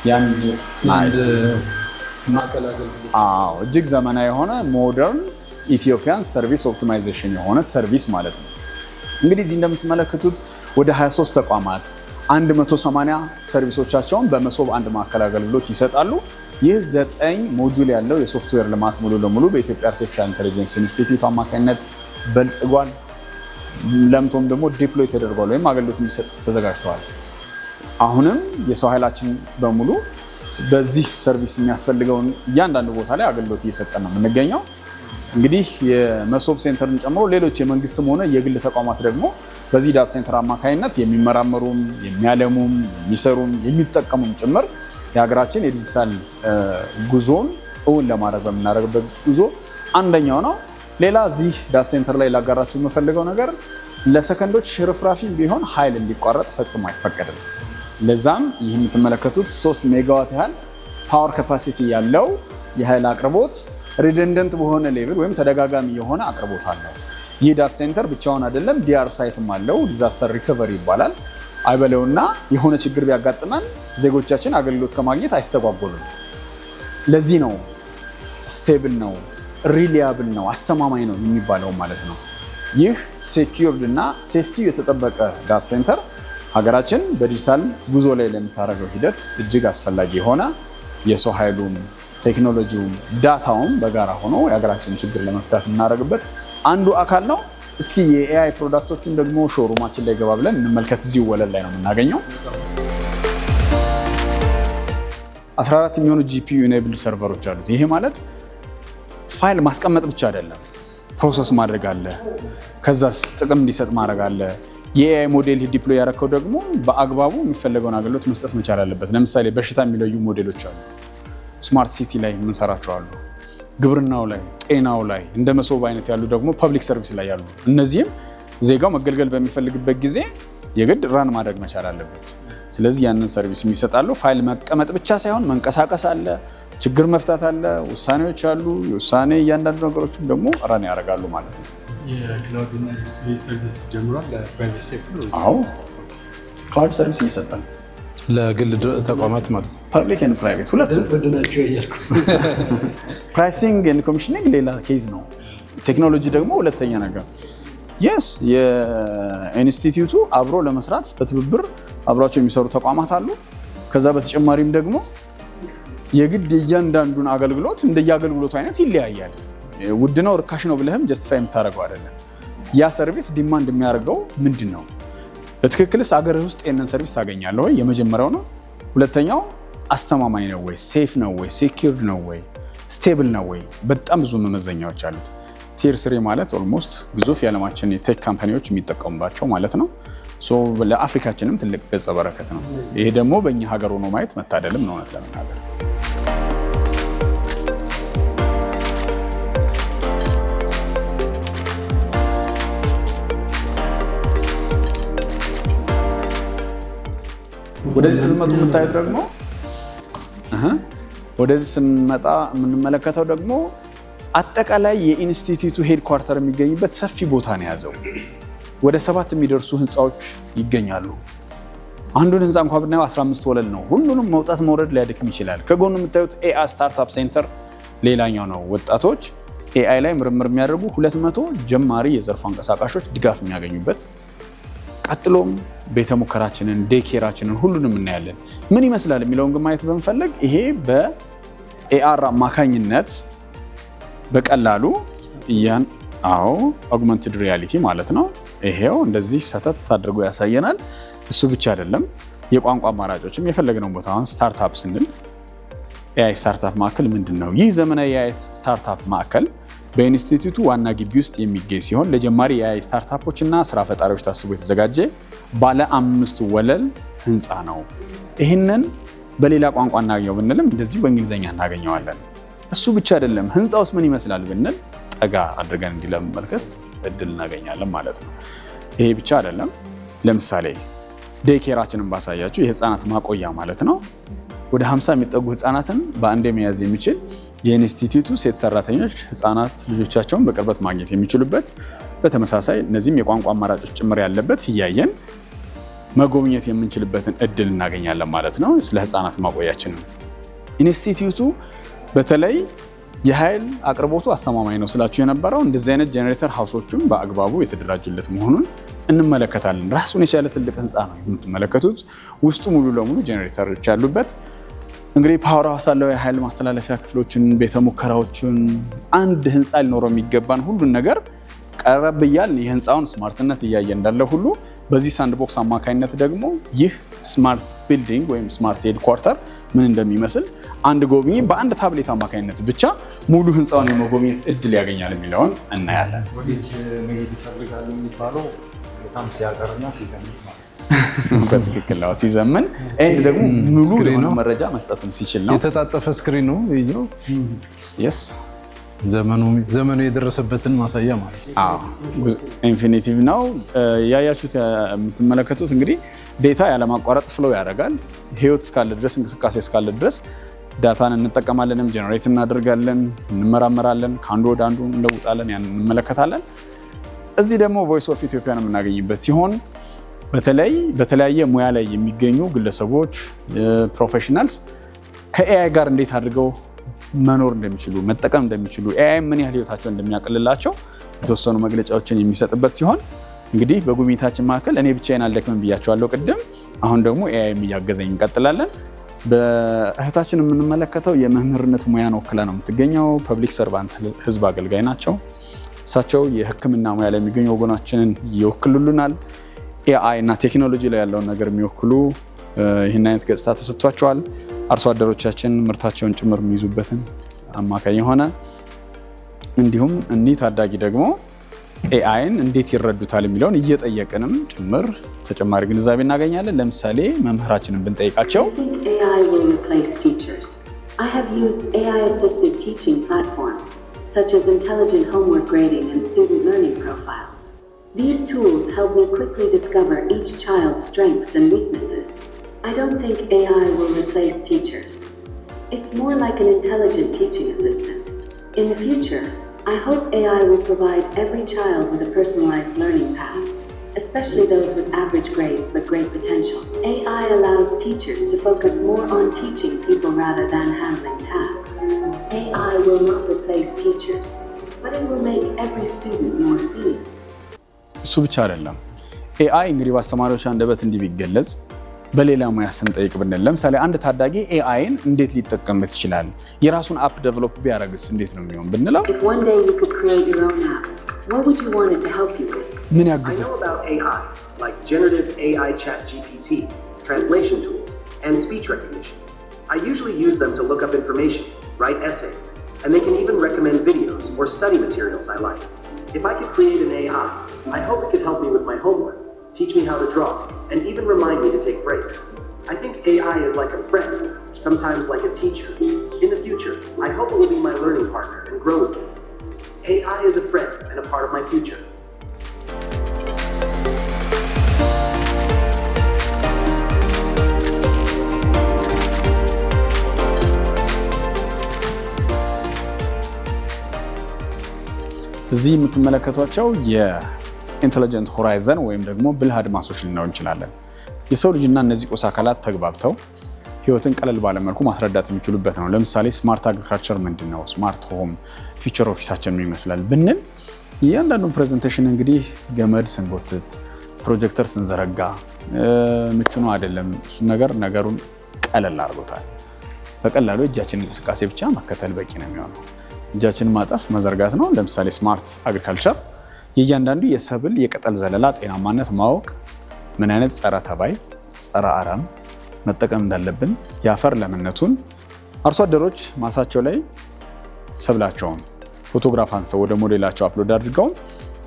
D: ያን እጅግ ዘመናዊ የሆነ ሞደርን ኢትዮጵያን ሰርቪስ ኦፕቲማይዜሽን የሆነ ሰርቪስ ማለት ነው። እንግዲህ እዚህ እንደምትመለከቱት ወደ 23 ተቋማት 180 ሰርቪሶቻቸውን በመሶብ አንድ ማዕከል አገልግሎት ይሰጣሉ። ይህ 9 ሞጁል ያለው የሶፍትዌር ልማት ሙሉ ለሙሉ በኢትዮጵያ አርቲፊሻል ኢንተለጀንስ ኢንስቲትዩት አማካኝነት በልጽጓል። ለምቶም ደግሞ ዲፕሎይ ተደርጓል ወይም አገልግሎት እንዲሰጥ ተዘጋጅተዋል። አሁንም የሰው ኃይላችን በሙሉ በዚህ ሰርቪስ የሚያስፈልገውን እያንዳንዱ ቦታ ላይ አገልግሎት እየሰጠን ነው የምንገኘው። እንግዲህ የመሶብ ሴንተርን ጨምሮ ሌሎች የመንግስትም ሆነ የግል ተቋማት ደግሞ በዚህ ዳታ ሴንተር አማካኝነት የሚመራመሩም የሚያለሙም የሚሰሩም የሚጠቀሙም ጭምር የሀገራችን የዲጂታል ጉዞን እውን ለማድረግ በምናደርግበት ጉዞ አንደኛው ነው። ሌላ እዚህ ዳታ ሴንተር ላይ ላጋራችሁ የምፈልገው ነገር ለሰከንዶች ሽርፍራፊ ቢሆን ኃይል እንዲቋረጥ ፈጽሞ አይፈቀድም። ለዛም ይህ የምትመለከቱት 3 ሜጋዋት ያህል ፓወር ካፓሲቲ ያለው የኃይል አቅርቦት ሪደንደንት በሆነ ሌቭል ወይም ተደጋጋሚ የሆነ አቅርቦት አለው። ይህ ዳታ ሴንተር ብቻውን አይደለም፣ ዲአር ሳይትም አለው። ዲዛስተር ሪከቨሪ ይባላል። አይበለውና የሆነ ችግር ቢያጋጥመን ዜጎቻችን አገልግሎት ከማግኘት አይስተጓጎሉም። ለዚህ ነው ስቴብል ነው፣ ሪሊያብል ነው፣ አስተማማኝ ነው የሚባለው ማለት ነው። ይህ ሴኪዩርድ እና ሴፍቲው የተጠበቀ ዳታ ሴንተር ሀገራችን በዲጂታል ጉዞ ላይ ለምታደርገው ሂደት እጅግ አስፈላጊ የሆነ የሰው ኃይሉም ቴክኖሎጂውም ዳታውም በጋራ ሆኖ የሀገራችን ችግር ለመፍታት የምናደርግበት አንዱ አካል ነው። እስኪ የኤአይ ፕሮዳክቶችን ደግሞ ሾሩማችን ላይ ገባ ብለን እንመልከት። እዚሁ ወለል ላይ ነው የምናገኘው። 14 የሚሆኑ ጂፒዩ ኢኔብል ሰርቨሮች አሉት። ይሄ ማለት ፋይል ማስቀመጥ ብቻ አይደለም፣ ፕሮሰስ ማድረግ አለ፣ ከዛስ ጥቅም እንዲሰጥ ማድረግ አለ። የኤአይ ሞዴል ዲፕሎይ ያደረከው ደግሞ በአግባቡ የሚፈለገውን አገልግሎት መስጠት መቻል አለበት። ለምሳሌ በሽታ የሚለዩ ሞዴሎች አሉ፣ ስማርት ሲቲ ላይ የምንሰራቸው አሉ፣ ግብርናው ላይ፣ ጤናው ላይ እንደ መሶብ አይነት ያሉ ደግሞ ፐብሊክ ሰርቪስ ላይ ያሉ። እነዚህም ዜጋው መገልገል በሚፈልግበት ጊዜ የግድ ራን ማድረግ መቻል አለበት። ስለዚህ ያንን ሰርቪስ የሚሰጣሉ። ፋይል መቀመጥ ብቻ ሳይሆን መንቀሳቀስ አለ፣ ችግር መፍታት አለ፣ ውሳኔዎች አሉ። የውሳኔ እያንዳንዱ ነገሮችም ደግሞ ራን ያደርጋሉ ማለት ነው።
F: የክላውድ ሰርቪስ ጀምሯል ለፕራይቬት ሴክተር?
D: አዎ ክላውድ ሰርቪስ እየሰጠ ነው
B: ለግል ተቋማት ማለት ነው።
D: ፐብሊክ ኤንድ ፕራይቬት ሁለቱም።
F: ወደናቸው ያያልኩ
D: ፕራይሲንግ ኤንድ ኮሚሽኒንግ ሌላ ኬዝ ነው። ቴክኖሎጂ ደግሞ ሁለተኛ ነገር። የስ የኢንስቲትዩቱ አብሮ ለመስራት በትብብር አብሯቸው የሚሰሩ ተቋማት አሉ። ከዛ በተጨማሪም ደግሞ የግድ የእያንዳንዱን አገልግሎት እንደየአገልግሎቱ አይነት ይለያያል። ውድ ነው ርካሽ ነው ብለህም ጀስቲፋይ የምታደርገው አይደለም። ያ ሰርቪስ ዲማንድ የሚያደርገው ምንድን ነው? በትክክልስ አገር ውስጥ ይህንን ሰርቪስ ታገኛለህ ወይ? የመጀመሪያው ነው። ሁለተኛው አስተማማኝ ነው ወይ? ሴፍ ነው ወይ? ሴኪርድ ነው ወይ? ስቴብል ነው ወይ? በጣም ብዙ መመዘኛዎች አሉት። ቲር 3 ማለት ኦልሞስት ግዙፍ የዓለማችን የቴክ ካምፓኒዎች የሚጠቀሙባቸው ማለት ነው። ለአፍሪካችንም ትልቅ ገጸ በረከት ነው። ይሄ ደግሞ በእኛ ሀገር ሆኖ ማየት መታደልም ነው እውነት ለመናገር። ወደዚህ ስትመጡ የምታዩት ደግሞ ወደዚህ ስንመጣ የምንመለከተው ደግሞ አጠቃላይ የኢንስቲትዩቱ ሄድኳርተር የሚገኝበት ሰፊ ቦታ ነው የያዘው። ወደ 7 የሚደርሱ ህንፃዎች ይገኛሉ። አንዱን ህንፃ እንኳን ብናየው 15 ወለል ነው። ሁሉንም መውጣት መውረድ ሊያደክም ይችላል። ከጎኑ የምታዩት ኤአይ ስታርታፕ ሴንተር ሌላኛው ነው። ወጣቶች ኤአይ ላይ ምርምር የሚያደርጉ 200 ጀማሪ የዘርፉ አንቀሳቃሾች ድጋፍ የሚያገኙበት፣ ቀጥሎም ቤተ ሙከራችንን ዴኬራችንን ሁሉንም እናያለን። ምን ይመስላል የሚለውን ግን ማየት በመፈለግ ይሄ በኤአር አማካኝነት በቀላሉ አጉመንትድ ሪያሊቲ ማለት ነው። ይሄው እንደዚህ ሰተት አድርጎ ያሳየናል። እሱ ብቻ አይደለም፣ የቋንቋ አማራጮችም የፈለግነው ቦታ። አሁን ስታርታፕ ስንል ኤአይ ስታርታፕ ማዕከል ምንድን ነው? ይህ ዘመናዊ የኤአይ ስታርታፕ ማዕከል በኢንስቲትዩቱ ዋና ግቢ ውስጥ የሚገኝ ሲሆን ለጀማሪ የኤአይ ስታርታፖች እና ስራ ፈጣሪዎች ታስቦ የተዘጋጀ ባለ 5 ወለል ህንፃ ነው። ይህንን በሌላ ቋንቋ እናገኘው ብንልም እንደዚሁ በእንግሊዝኛ እናገኘዋለን። እሱ ብቻ አይደለም፣ ህንፃ ውስጥ ምን ይመስላል ብንል ጠጋ አድርገን እንዲህ ለመመልከት እድል እናገኛለን ማለት ነው። ይሄ ብቻ አይደለም። ለምሳሌ ዴይኬራችንን ባሳያችሁ የህፃናት ማቆያ ማለት ነው። ወደ 50 የሚጠጉ ህፃናትን በአንዴ መያዝ የሚችል የኢንስቲትዩቱ ሴት ሰራተኞች ህፃናት ልጆቻቸውን በቅርበት ማግኘት የሚችሉበት በተመሳሳይ እነዚህም የቋንቋ አማራጮች ጭምር ያለበት እያየን መጎብኘት የምንችልበትን እድል እናገኛለን ማለት ነው። ስለ ህፃናት ማቆያችን ነው። ኢንስቲትዩቱ በተለይ የኃይል አቅርቦቱ አስተማማኝ ነው ስላችሁ የነበረው እንደዚህ አይነት ጄኔሬተር ሃውሶቹም በአግባቡ የተደራጁለት መሆኑን እንመለከታለን። ራሱን የቻለ ትልቅ ህንፃ ነው የምትመለከቱት። ውስጡ ሙሉ ለሙሉ ጄኔሬተሮች ያሉበት እንግዲህ ፓወር ሃውስ አለው። የኃይል ማስተላለፊያ ክፍሎችን፣ ቤተ ሙከራዎችን፣ አንድ ህንፃ ሊኖረው የሚገባን ሁሉን ነገር ቀረብ እያልን የህንፃውን ስማርትነት እያየ እንዳለ ሁሉ በዚህ ሳንድቦክስ አማካኝነት ደግሞ ይህ ስማርት ቢልዲንግ ወይም ስማርት ሄድኳርተር ምን እንደሚመስል አንድ ጎብኚ በአንድ ታብሌት አማካኝነት ብቻ ሙሉ ህንፃውን የመጎብኘት እድል ያገኛል የሚለውን እናያለን። በትክክል ነው። ሲዘምን ኤንድ ደግሞ ሙሉ የሆነ መረጃ መስጠትም ሲችል ነው።
B: የተጣጠፈ ስክሪን ነው ይሄው።
D: የስ
B: ዘመኑ የደረሰበትን ማሳያ ማለት ነው።
D: ኢንፊኒቲቭ ነው ያያችሁት የምትመለከቱት። እንግዲህ ዴታ ያለማቋረጥ ፍሎው ያደርጋል። ህይወት እስካለ ድረስ እንቅስቃሴ እስካለ ድረስ ዳታን እንጠቀማለንም፣ ጀነሬት እናደርጋለን፣ እንመራመራለን፣ ከአንዱ ወደ አንዱ እንለውጣለን፣ ያን እንመለከታለን። እዚህ ደግሞ ቮይስ ኦፍ ኢትዮጵያን የምናገኝበት ሲሆን በተለይ በተለያየ ሙያ ላይ የሚገኙ ግለሰቦች ፕሮፌሽናልስ ከኤአይ ጋር እንዴት አድርገው መኖር እንደሚችሉ መጠቀም እንደሚችሉ ኤአይ ምን ያህል ህይወታቸው እንደሚያቀልላቸው የተወሰኑ መግለጫዎችን የሚሰጥበት ሲሆን እንግዲህ በጉብኝታችን መካከል እኔ ብቻዬን አልደክምም ብያቸዋለሁ ቅድም። አሁን ደግሞ ኤአይ እያገዘኝ እንቀጥላለን። በእህታችን የምንመለከተው የመምህርነት ሙያን ወክላ ነው የምትገኘው። ፐብሊክ ሰርቫንት ህዝብ አገልጋይ ናቸው። እሳቸው የህክምና ሙያ ላይ የሚገኙ ወገናችንን ይወክሉልናል። ኤአይ እና ቴክኖሎጂ ላይ ያለውን ነገር የሚወክሉ ይህን አይነት ገጽታ ተሰጥቷቸዋል። አርሶ አደሮቻችን ምርታቸውን ጭምር የሚይዙበትን አማካኝ የሆነ እንዲሁም እኒህ ታዳጊ ደግሞ ኤአይን እንዴት ይረዱታል የሚለውን እየጠየቅንም ጭምር ተጨማሪ ግንዛቤ እናገኛለን። ለምሳሌ መምህራችንን ብንጠይቃቸው
G: such as intelligent homework grading and student learning profiles. These tools help me quickly discover each child's strengths and weaknesses. I don't think AI will replace teachers. It's more like an intelligent teaching assistant. In the future, I hope AI will provide every child with a personalized learning path, especially those with average grades but great potential. AI allows teachers to focus more on teaching people rather than handling tasks. AI will not replace teachers, but it will make every student more seen.
D: እሱ ብቻ አይደለም። ኤአይ እንግዲህ በአስተማሪዎች አንደበት እንዲህ ቢገለጽ በሌላ ሙያ ስንጠይቅ ብንል ለምሳሌ አንድ ታዳጊ ኤአይን እንዴት ሊጠቀምበት ይችላል? የራሱን አፕ ዴቨሎፕ ቢያደርግስ እንዴት ነው የሚሆን ብንለው
G: If one day you could create your own app, what would you want it to help you with?
D: ምን
H: I
D: ያግዝ?
H: know about AI, like generative AI chat GPT, translation tools, and speech recognition. I usually use them to look up information, write essays, and they can even recommend videos or study materials I like. If I could create an AI, I hope it could help me with my homework, teach me how to draw, and even remind me to take breaks. I think AI is like a friend, sometimes like a teacher. In the future, I hope it will be my learning partner and grow with me. AI is a friend and a part of my future.
D: እዚህ የምትመለከቷቸው የኢንተለጀንት ሆራይዘን ወይም ደግሞ ብልህ አድማሶች ልንለው እንችላለን። የሰው ልጅና እነዚህ ቁስ አካላት ተግባብተው ህይወትን ቀለል ባለመልኩ ማስረዳት የሚችሉበት ነው። ለምሳሌ ስማርት አግሪካልቸር ምንድን ነው? ስማርት ሆም ፊቸር ኦፊሳችን ምን ይመስላል ብንል እያንዳንዱ ፕሬዘንቴሽን እንግዲህ ገመድ ስንጎትት ፕሮጀክተር ስንዘረጋ ምቹ ነው አይደለም። እሱ ነገሩን ቀለል አድርጎታል። በቀላሉ እጃችን እንቅስቃሴ ብቻ መከተል በቂ ነው የሚሆነው። እጃችንን ማጠፍ መዘርጋት ነው። ለምሳሌ ስማርት አግሪካልቸር የእያንዳንዱ የሰብል የቅጠል ዘለላ ጤናማነት ማወቅ፣ ምን አይነት ጸረ ተባይ ጸረ አረም መጠቀም እንዳለብን፣ የአፈር ለምነቱን አርሶ አደሮች ማሳቸው ላይ ሰብላቸውን ፎቶግራፍ አንስተው ወደ ሞዴላቸው አፕሎድ አድርገው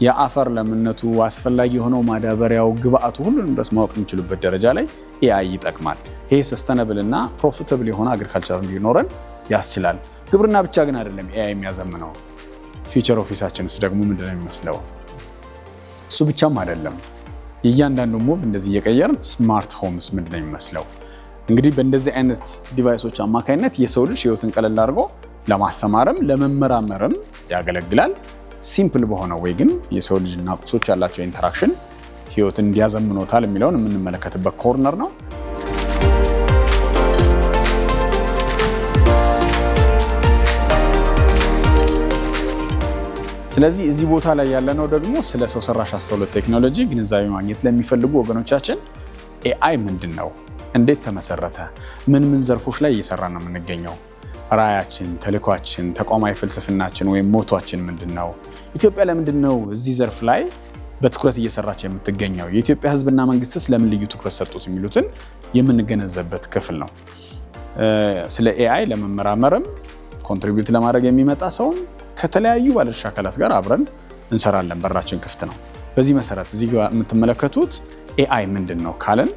D: የአፈር ለምነቱ አስፈላጊ የሆነው ማዳበሪያው ግብአቱ ሁሉንም ድረስ ማወቅ የሚችሉበት ደረጃ ላይ ኤአይ ይጠቅማል። ይሄ ሰስተነብል እና ፕሮፊታብል የሆነ አግሪካልቸር እንዲኖረን ያስችላል። ግብርና ብቻ ግን አይደለም ኤአይ የሚያዘምነው። ፊቸር ኦፊሳችንስ ደግሞ ምንድን ነው የሚመስለው? እሱ ብቻም አይደለም። የእያንዳንዱ ሙቭ እንደዚህ እየቀየርን ስማርት ሆምስ ምንድን ነው የሚመስለው? እንግዲህ በእንደዚህ አይነት ዲቫይሶች አማካኝነት የሰው ልጅ ህይወትን ቀለል አድርጎ ለማስተማርም ለመመራመርም ያገለግላል። ሲምፕል በሆነ ወይ ግን የሰው ልጅና ቁሶች ያላቸው ኢንተራክሽን ህይወትን እንዲያዘምኖታል የሚለውን የምንመለከትበት ኮርነር ነው። ስለዚህ እዚህ ቦታ ላይ ያለነው ደግሞ ስለ ሰው ሰራሽ አስተውሎት ቴክኖሎጂ ግንዛቤ ማግኘት ለሚፈልጉ ወገኖቻችን ኤአይ ምንድነው? እንዴት ተመሰረተ? ምን ዘርፎች ላይ እየሰራ ነው የምንገኘው? ራዕያችን፣ ተልዕኳችን፣ ተቋማዊ ፍልስፍናችን ወይም ሞቷችን ምንድነው? ኢትዮጵያ ለምንድነው እዚህ ዘርፍ ላይ በትኩረት እየሰራች የምትገኘው? የኢትዮጵያ ህዝብና መንግስትስ ለምን ልዩ ትኩረት ሰጡት? የሚሉትን የምንገነዘብበት ክፍል ነው። ስለ ኤአይ ለመመራመርም ኮንትሪቢዩት ለማድረግ የሚመጣ ሰውም ከተለያዩ ባለድርሻ አካላት ጋር አብረን እንሰራለን። በራችን ክፍት ነው። በዚህ መሰረት እዚህ ጋር የምትመለከቱት ኤአይ ምንድነው ካለን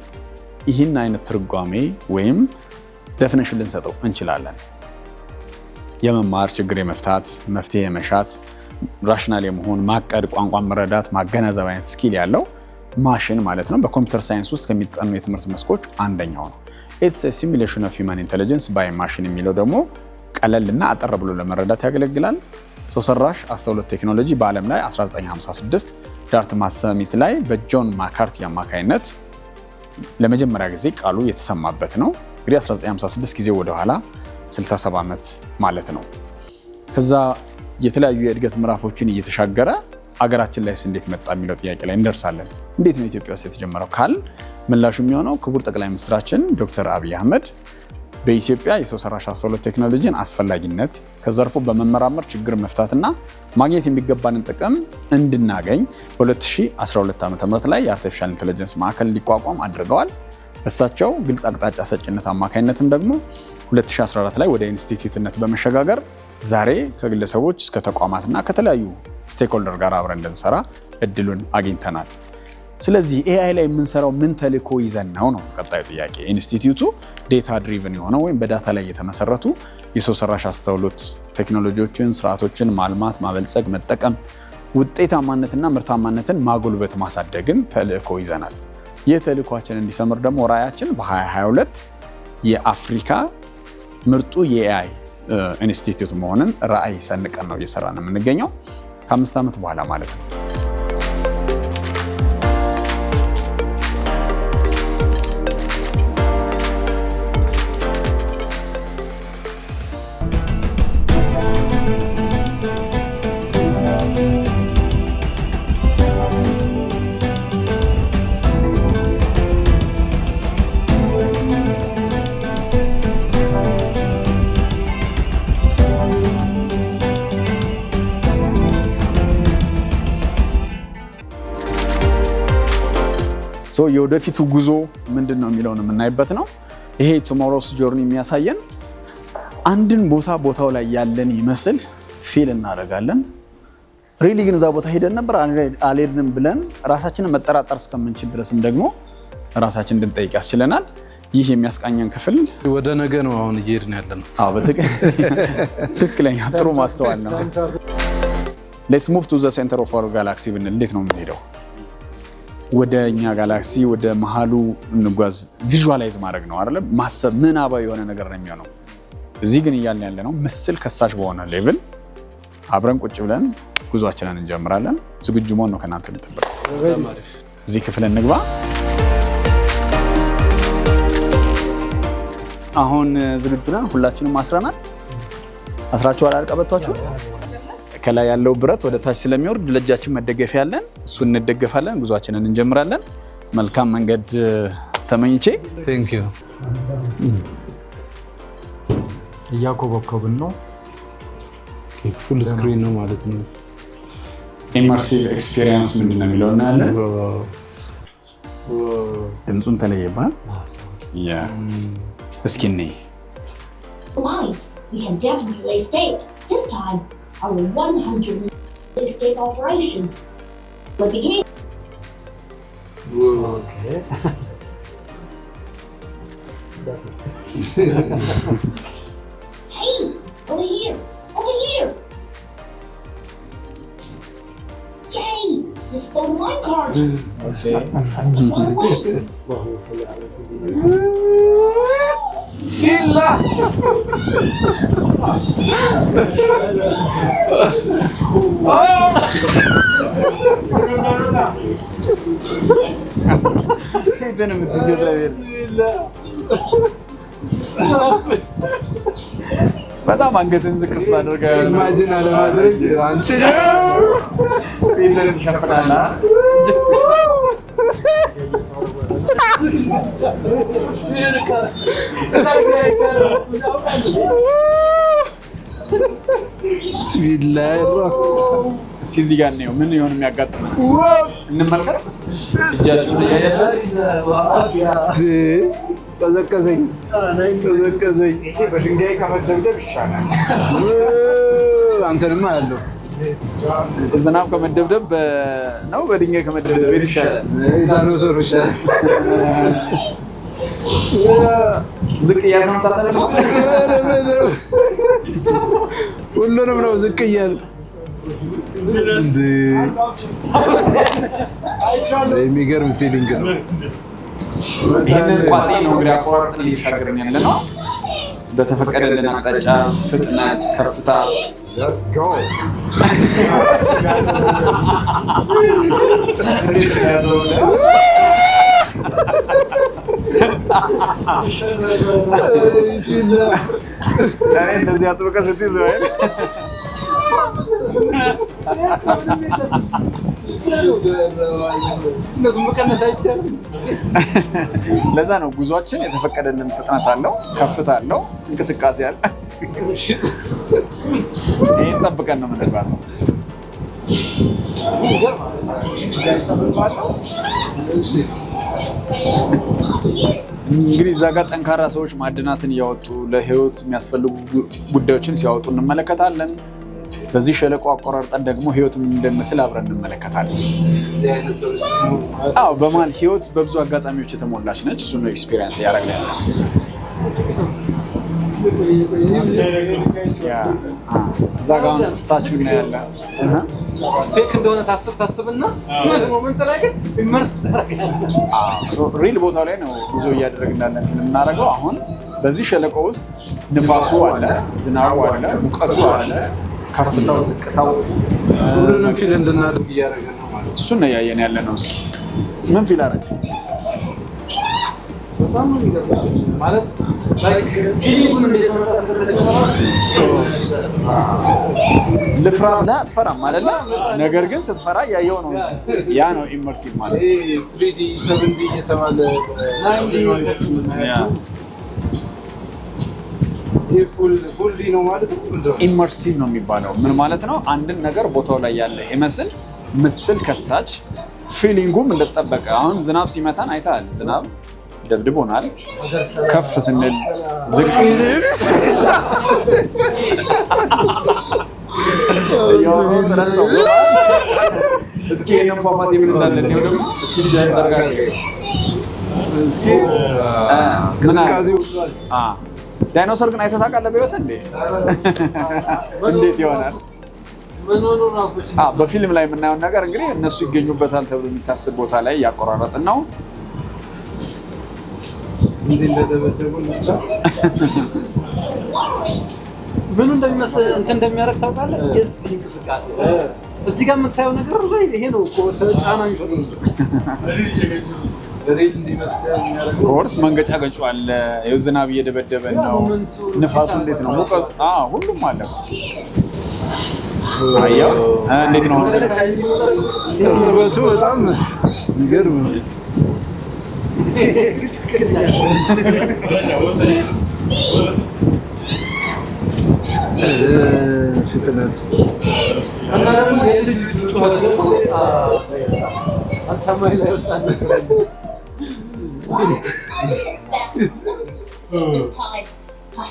D: ይህን አይነት ትርጓሜ ወይም ዴፊኒሽን ልንሰጠው እንችላለን። የመማር ችግር የመፍታት መፍትሄ የመሻት ራሽናል የመሆን ማቀድ ቋንቋ መረዳት ማገናዘብ አይነት ስኪል ያለው ማሽን ማለት ነው። በኮምፒውተር ሳይንስ ውስጥ ከሚጠኑ የትምህርት መስኮች አንደኛው ነው። ኢትስ ኤ ሲሙሌሽን ኦፍ ሂውማን ኢንተለጀንስ ባይ ማሽን የሚለው ደግሞ ቀለልና አጠር ብሎ ለመረዳት ያገለግላል። ሰው ሰራሽ አስተውሎት ቴክኖሎጂ በዓለም ላይ 1956 ዳርትማውዝ ሰሚት ላይ በጆን ማካርቲ አማካይነት ለመጀመሪያ ጊዜ ቃሉ የተሰማበት ነው። እንግዲህ 1956 ጊዜ ወደ ኋላ 67 ዓመት ማለት ነው። ከዛ የተለያዩ የእድገት ምዕራፎችን እየተሻገረ አገራችን ላይ እንዴት መጣ የሚለው ጥያቄ ላይ እንደርሳለን። እንዴት ነው ኢትዮጵያ ውስጥ የተጀመረው ካል ምላሹ የሚሆነው ክቡር ጠቅላይ ሚኒስትራችን ዶክተር አብይ አህመድ በኢትዮጵያ የሰው ሰራሽ አስተውሎት ቴክኖሎጂን አስፈላጊነት ከዘርፉ በመመራመር ችግር መፍታትና ማግኘት የሚገባንን ጥቅም እንድናገኝ በ2012 ዓ.ም ላይ የአርቲፊሻል ኢንተለጀንስ ማዕከል ሊቋቋም አድርገዋል። በእሳቸው ግልጽ አቅጣጫ ሰጭነት አማካኝነትም ደግሞ 2014 ላይ ወደ ኢንስቲትዩትነት በመሸጋገር ዛሬ ከግለሰቦች እስከ ተቋማትና ከተለያዩ ስቴክሆልደር ጋር አብረን እንድንሰራ እድሉን አግኝተናል። ስለዚህ ኤአይ ላይ የምንሰራው ምን ተልዕኮ ይዘን ነው ቀጣዩ ጥያቄ። ኢንስቲትዩቱ ዴታ ድሪቭን የሆነው ወይም በዳታ ላይ የተመሰረቱ የሰው ሰራሽ አስተውሎት ቴክኖሎጂዎችን፣ ስርዓቶችን ማልማት፣ ማበልጸግ፣ መጠቀም፣ ውጤታማነትና ምርታማነትን ማጎልበት፣ ማሳደግን ተልዕኮ ይዘናል። ይህ ተልዕኳችን እንዲሰምር ደግሞ ራዕያችን በ2022 የአፍሪካ ምርጡ የኤአይ ኢንስቲትዩት መሆንን ራዕይ ሰንቀን ነው እየሰራን የምንገኘው ከ5 ዓመት በኋላ ማለት ነው። የወደፊቱ ጉዞ ምንድነው የሚለውን የምናይበት ነው። ይሄ ቱሞሮውስ ጆርኒ የሚያሳየን አንድን ቦታው ላይ ያለን ይመስል ፊል እናደርጋለን። ሪሊ ግን እዛ ቦታ ሄደን ነበር አልሄድንም ብለን ራሳችንን መጠራጠር እስከምንችል ድረስም ደግሞ ራሳችን እንድንጠይቅ ያስችለናል። ይህ የሚያስቃኘን ክፍል
B: ወደ ነገ ነው አሁን እየሄድን ያለነው።
D: ትክክለኛ ጥሩ ማስተዋል ነው። ሌትስ ሙቭ ቱ ዘ ሴንተር ኦፍ አወር ጋላክሲ ብንል እንዴት ነው የምንሄደው? ወደ እኛ ጋላክሲ ወደ መሃሉ እንጓዝ። ቪዥዋላይዝ ማድረግ ነው አይደል? ማሰብ ምናባዊ የሆነ ነገር ነው የሚሆነው። እዚህ ግን እያልን ያለ ነው ምስል ከሳሽ በሆነ ሌቭል አብረን ቁጭ ብለን ጉዟችንን እንጀምራለን። ዝግጁ መሆን ነው ከናንተ የሚጠበቀው። እዚህ ክፍል እንግባ። አሁን ዝግጁ ነን። ሁላችንም አስረናል። አስራችኋል አይደል? ቀበቷችሁ ከላይ ያለው ብረት ወደ ታች ስለሚወርድ ለእጃችን መደገፊያ ያለን እሱን እንደገፋለን። ጉዟችንን እንጀምራለን። መልካም መንገድ ተመኝቼ
B: ቴንክ ዩ።
C: እያኮበኮብን ነው።
B: ፉል ስክሪን ነው ማለት ነው።
D: ኢመርሲቭ ኤክስፒሪየንስ ምንድነው የሚለው እናያለን። ድምፁን ተለየባል። እስኪ እንይ።
I: We can definitely escape. This time, our 100 escape operation will begin.
F: Okay.
I: Hey, over here! Over here! Yay! You stole my card!
F: Okay.
I: Let's run away!
F: Feel
D: በጣም አንገትን ዝቅ ስታደርጋ
B: ኢማጂን አለማድረግ አንቺ
D: ፊትን ትሸፍናለህ።
B: ቢስሚላህ
D: እስኪ እዚህ ጋር ነው ምን ይሆን የሚያጋጥመን እንመልከት። እጃችሁን እያያችሁ
B: ቀዘቀዘኝ።
C: ይሄ በድንጋይ ከመደብደብ ይሻላል።
B: አንተንማ ያለው
D: ዝናብ ከመደብደብ ነው በድንጋይ ከመደብደብ ይሻላል።
B: ዳይኖሶር ይሻላል።
D: ዝቅ እያልክ ነው የምታሳልፈው?
B: ሁሉንም ነው ዝቅ እያልክ እንደ የሚገርም ፊሊንግ ነው።
D: ይህንን ቋጤ ነው እንግዲህ አቆራርጠን እየተሻገርን ያለ ነው። በተፈቀደልን አቅጣጫ ፍጥነት፣ ከፍታ እንደዚህ አጥብቀህ ስትይዝ ለዛ ነው ጉዟችን የተፈቀደልን ፍጥነት አለው፣ ከፍታ አለው፣ እንቅስቃሴ አለ። ይህን ጠብቀን ነው የምንጓዘው። እንግዲህ እዛ ጋር ጠንካራ ሰዎች ማዕድናትን እያወጡ ለህይወት የሚያስፈልጉ ጉዳዮችን ሲያወጡ እንመለከታለን። በዚህ ሸለቆ አቆራርጠን ደግሞ ህይወት ምን እንደሚመስል አብረን እንመለከታለን። አዎ፣ በመሀል ህይወት በብዙ አጋጣሚዎች የተሞላች ነች። እሱ ነው ኤክስፒሪየንስ ያደረግን ያለ። እዛ ጋር ስታችሁ እናያለን።
F: ፌክ እንደሆነ ታስብና ሞመንት ላይ ግን ኢመርስ
D: ሪል ቦታው ላይ ነው ጉዞ እያደረግን ያለን የምናደርገው። አሁን በዚህ ሸለቆ ውስጥ ንፋሱ አለ፣ ዝናቡ አለ፣ ሙቀቱ አለ፣ ከፍታው፣ ዝቅታው
B: ሁሉንም ፊል እንድናደርግ እያደረግን ነው ማለት ነው።
D: እሱን ነው እያየን ያለ ነው። እስኪ ምን ፊል አደረግ
F: በጣም ነው የሚገርምሽ ማለት ላይክ ፊሊንጉን እንዴት ነው
D: ልፍራና አትፈራም አይደለ? ነገር ግን ስትፈራ ያየው ነው። ያ ነው ኢመርሲቭ ማለት።
B: 3D 7D እየተባለ ፉል ዲ ነው ማለት ነው።
D: ኢመርሲቭ ነው የሚባለው። ምን ማለት ነው? አንድን ነገር ቦታው ላይ ያለ ይመስል ምስል ከሳች ፊሊንጉም እንደተጠበቀ። አሁን ዝናብ ሲመታን አይተሃል። ዝናብ ደብድቦናል። ከፍ ስንል ዝቅ ስንል እስኪ ይሄንን ፏፏቴ ምን እንዳለ ነው ደግሞ እስኪ ጃን ዘርጋ እስኪ
B: ቅዝቃዜው
D: ዳይኖሰር ግን አይተህ ታውቃለህ በህይወት እንዴ? እንዴት ይሆናል? በፊልም ላይ የምናየውን ነገር እንግዲህ እነሱ ይገኙበታል ተብሎ የሚታስብ ቦታ ላይ ያቆራረጥን ነው።
F: ምኑ እንደሚመስል እንትን እንደሚያደርግ ታውቃለህ? የዚህ እንቅስቃሴ እዚህ ጋር የምታየው ነገር ላይ ይሄ ነው እኮ ጫና የሚፈጥረው።
D: ኮርስ መንገጫገጩ አለ። ይኸው ዝናብ እየደበደበን ነው። ንፋሱ እንዴት ነው? ሙቀቱ ሁሉም አለ። አየው እንዴት ነው?
B: እርጥበቱ በጣም ይገርም። ፍጥነት
F: እና ደግሞ የልጅ ጩኸት ደግሞ ሰማይ ላይ ወጣ።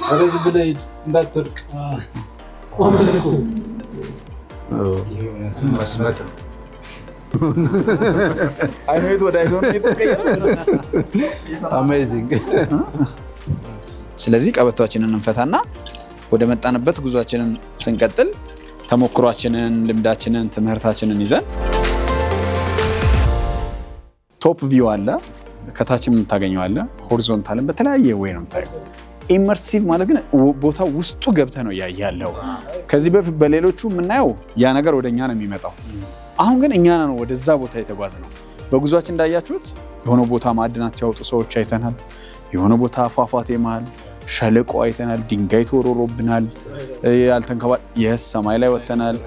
I: ወደዚህ
B: ብለህ እንዳትወድቅ
F: ቆመልኩ።
B: መስመጥ ነው።
D: አይነት ወደ አይዶን እየተቀየረ
B: አሜዚንግ።
D: ስለዚህ ቀበቷችንን እንፈታና ወደ መጣንበት ጉዟችንን ስንቀጥል ተሞክሯችንን፣ ልምዳችንን፣ ትምህርታችንን ይዘን ቶፕ ቪው አለ፣ ከታችም የምታገኘው አለ፣ ሆሪዞንታልን በተለያየ ወይ ነው የምታየው። ኢመርሲቭ ማለት ግን ቦታው ውስጡ ገብተህ ነው ያያለው። ከዚህ በፊት በሌሎቹ የምናየው ያ ነገር ወደኛ ነው የሚመጣው። አሁን ግን እኛ ነው ወደዛ ቦታ የተጓዝነው። በጉዟችን እንዳያችሁት የሆነ ቦታ ማዕድናት ሲያወጡ ሰዎች አይተናል። የሆነ ቦታ ፏፏቴ መሃል ሸለቆ አይተናል። ድንጋይ ተወርሮብናል። ሰማይ ላይ ወጥተናል።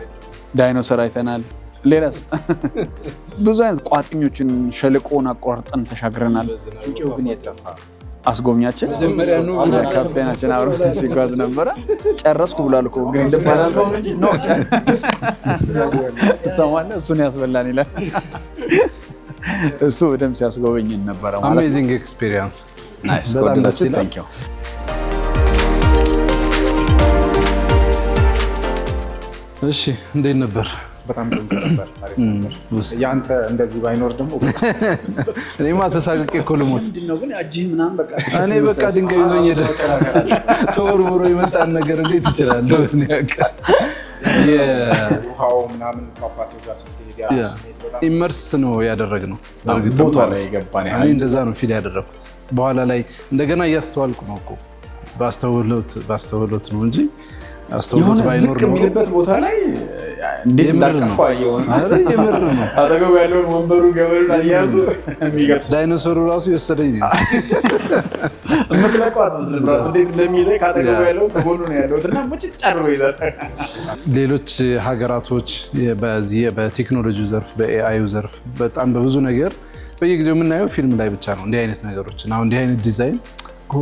D: ዳይኖሰር አይተናል። ሌላስ ብዙ አይነት ቋጥኞችን ሸለቆን አቋርጠን ተሻግረናል።
C: ግን የጠፋ
D: አስጎብኛችን ካፕቴናችን አብሮ ሲጓዝ ነበረ። ጨረስኩ ብሏል እኮ ግን እንደባላል ነው ሰማለ እሱን ያስበላን ይላል። እሱ በደምብ ሲያስጎበኝ ነበረ ማለት ነው።
B: አሜዚንግ ኤክስፒሪየንስ
D: ናይስ ጎድለስ ታንክ ዩ።
B: እሺ እንዴት ነበር?
C: በጣም ጥሩ ነበር። ያንተ እንደዚህ ባይኖር ደግሞ
B: እኔማ ተሳቅቄ እኮ ልሞት።
D: ምንድነው ግን አጅህ ምናምን በቃ
B: እኔ በቃ ድንጋይ ይዞኝ ሄደ። ተወርውሮ የመጣን ነገር እንዴት ይችላል? እኔ በቃ
C: ውሃው ምናምን ፏፏቴው ጋር ስትሄድ
B: ኢመርስ ነው ያደረግነው። በእርግጥ
D: ቦታ ላይ ገባን።
B: እኔ እንደዛ ነው ፊል ያደረኩት። በኋላ ላይ እንደገና እያስተዋልኩ ነው እኮ ባስተውሎት ነው እንጂ አስተውሎት ባይኖር ነው
D: የሚልበት ቦታ ላይ እንዴት እንዳቀፋ ይሆን?
B: አረ የምር ነው።
D: አጠገቡ ያለውን ወንበሩ ገበሩን አያዙ የሚገርም
B: ዳይኖሰሩ ራሱ የወሰደኝ ነው።
D: መጥላቋት መስል ራሱ እንዴት እንደሚይዘኝ ካጠገቡ ያለው ከጎኑ ነው ያለው እና ሙጭጭ አድርጎ ይዛል።
B: ሌሎች ሀገራቶች በዚህ በቴክኖሎጂ ዘርፍ በኤአዩ ዘርፍ በጣም በብዙ ነገር በየጊዜው የምናየው ፊልም ላይ ብቻ ነው እንዲህ አይነት ነገሮች እና እንዲህ አይነት ዲዛይን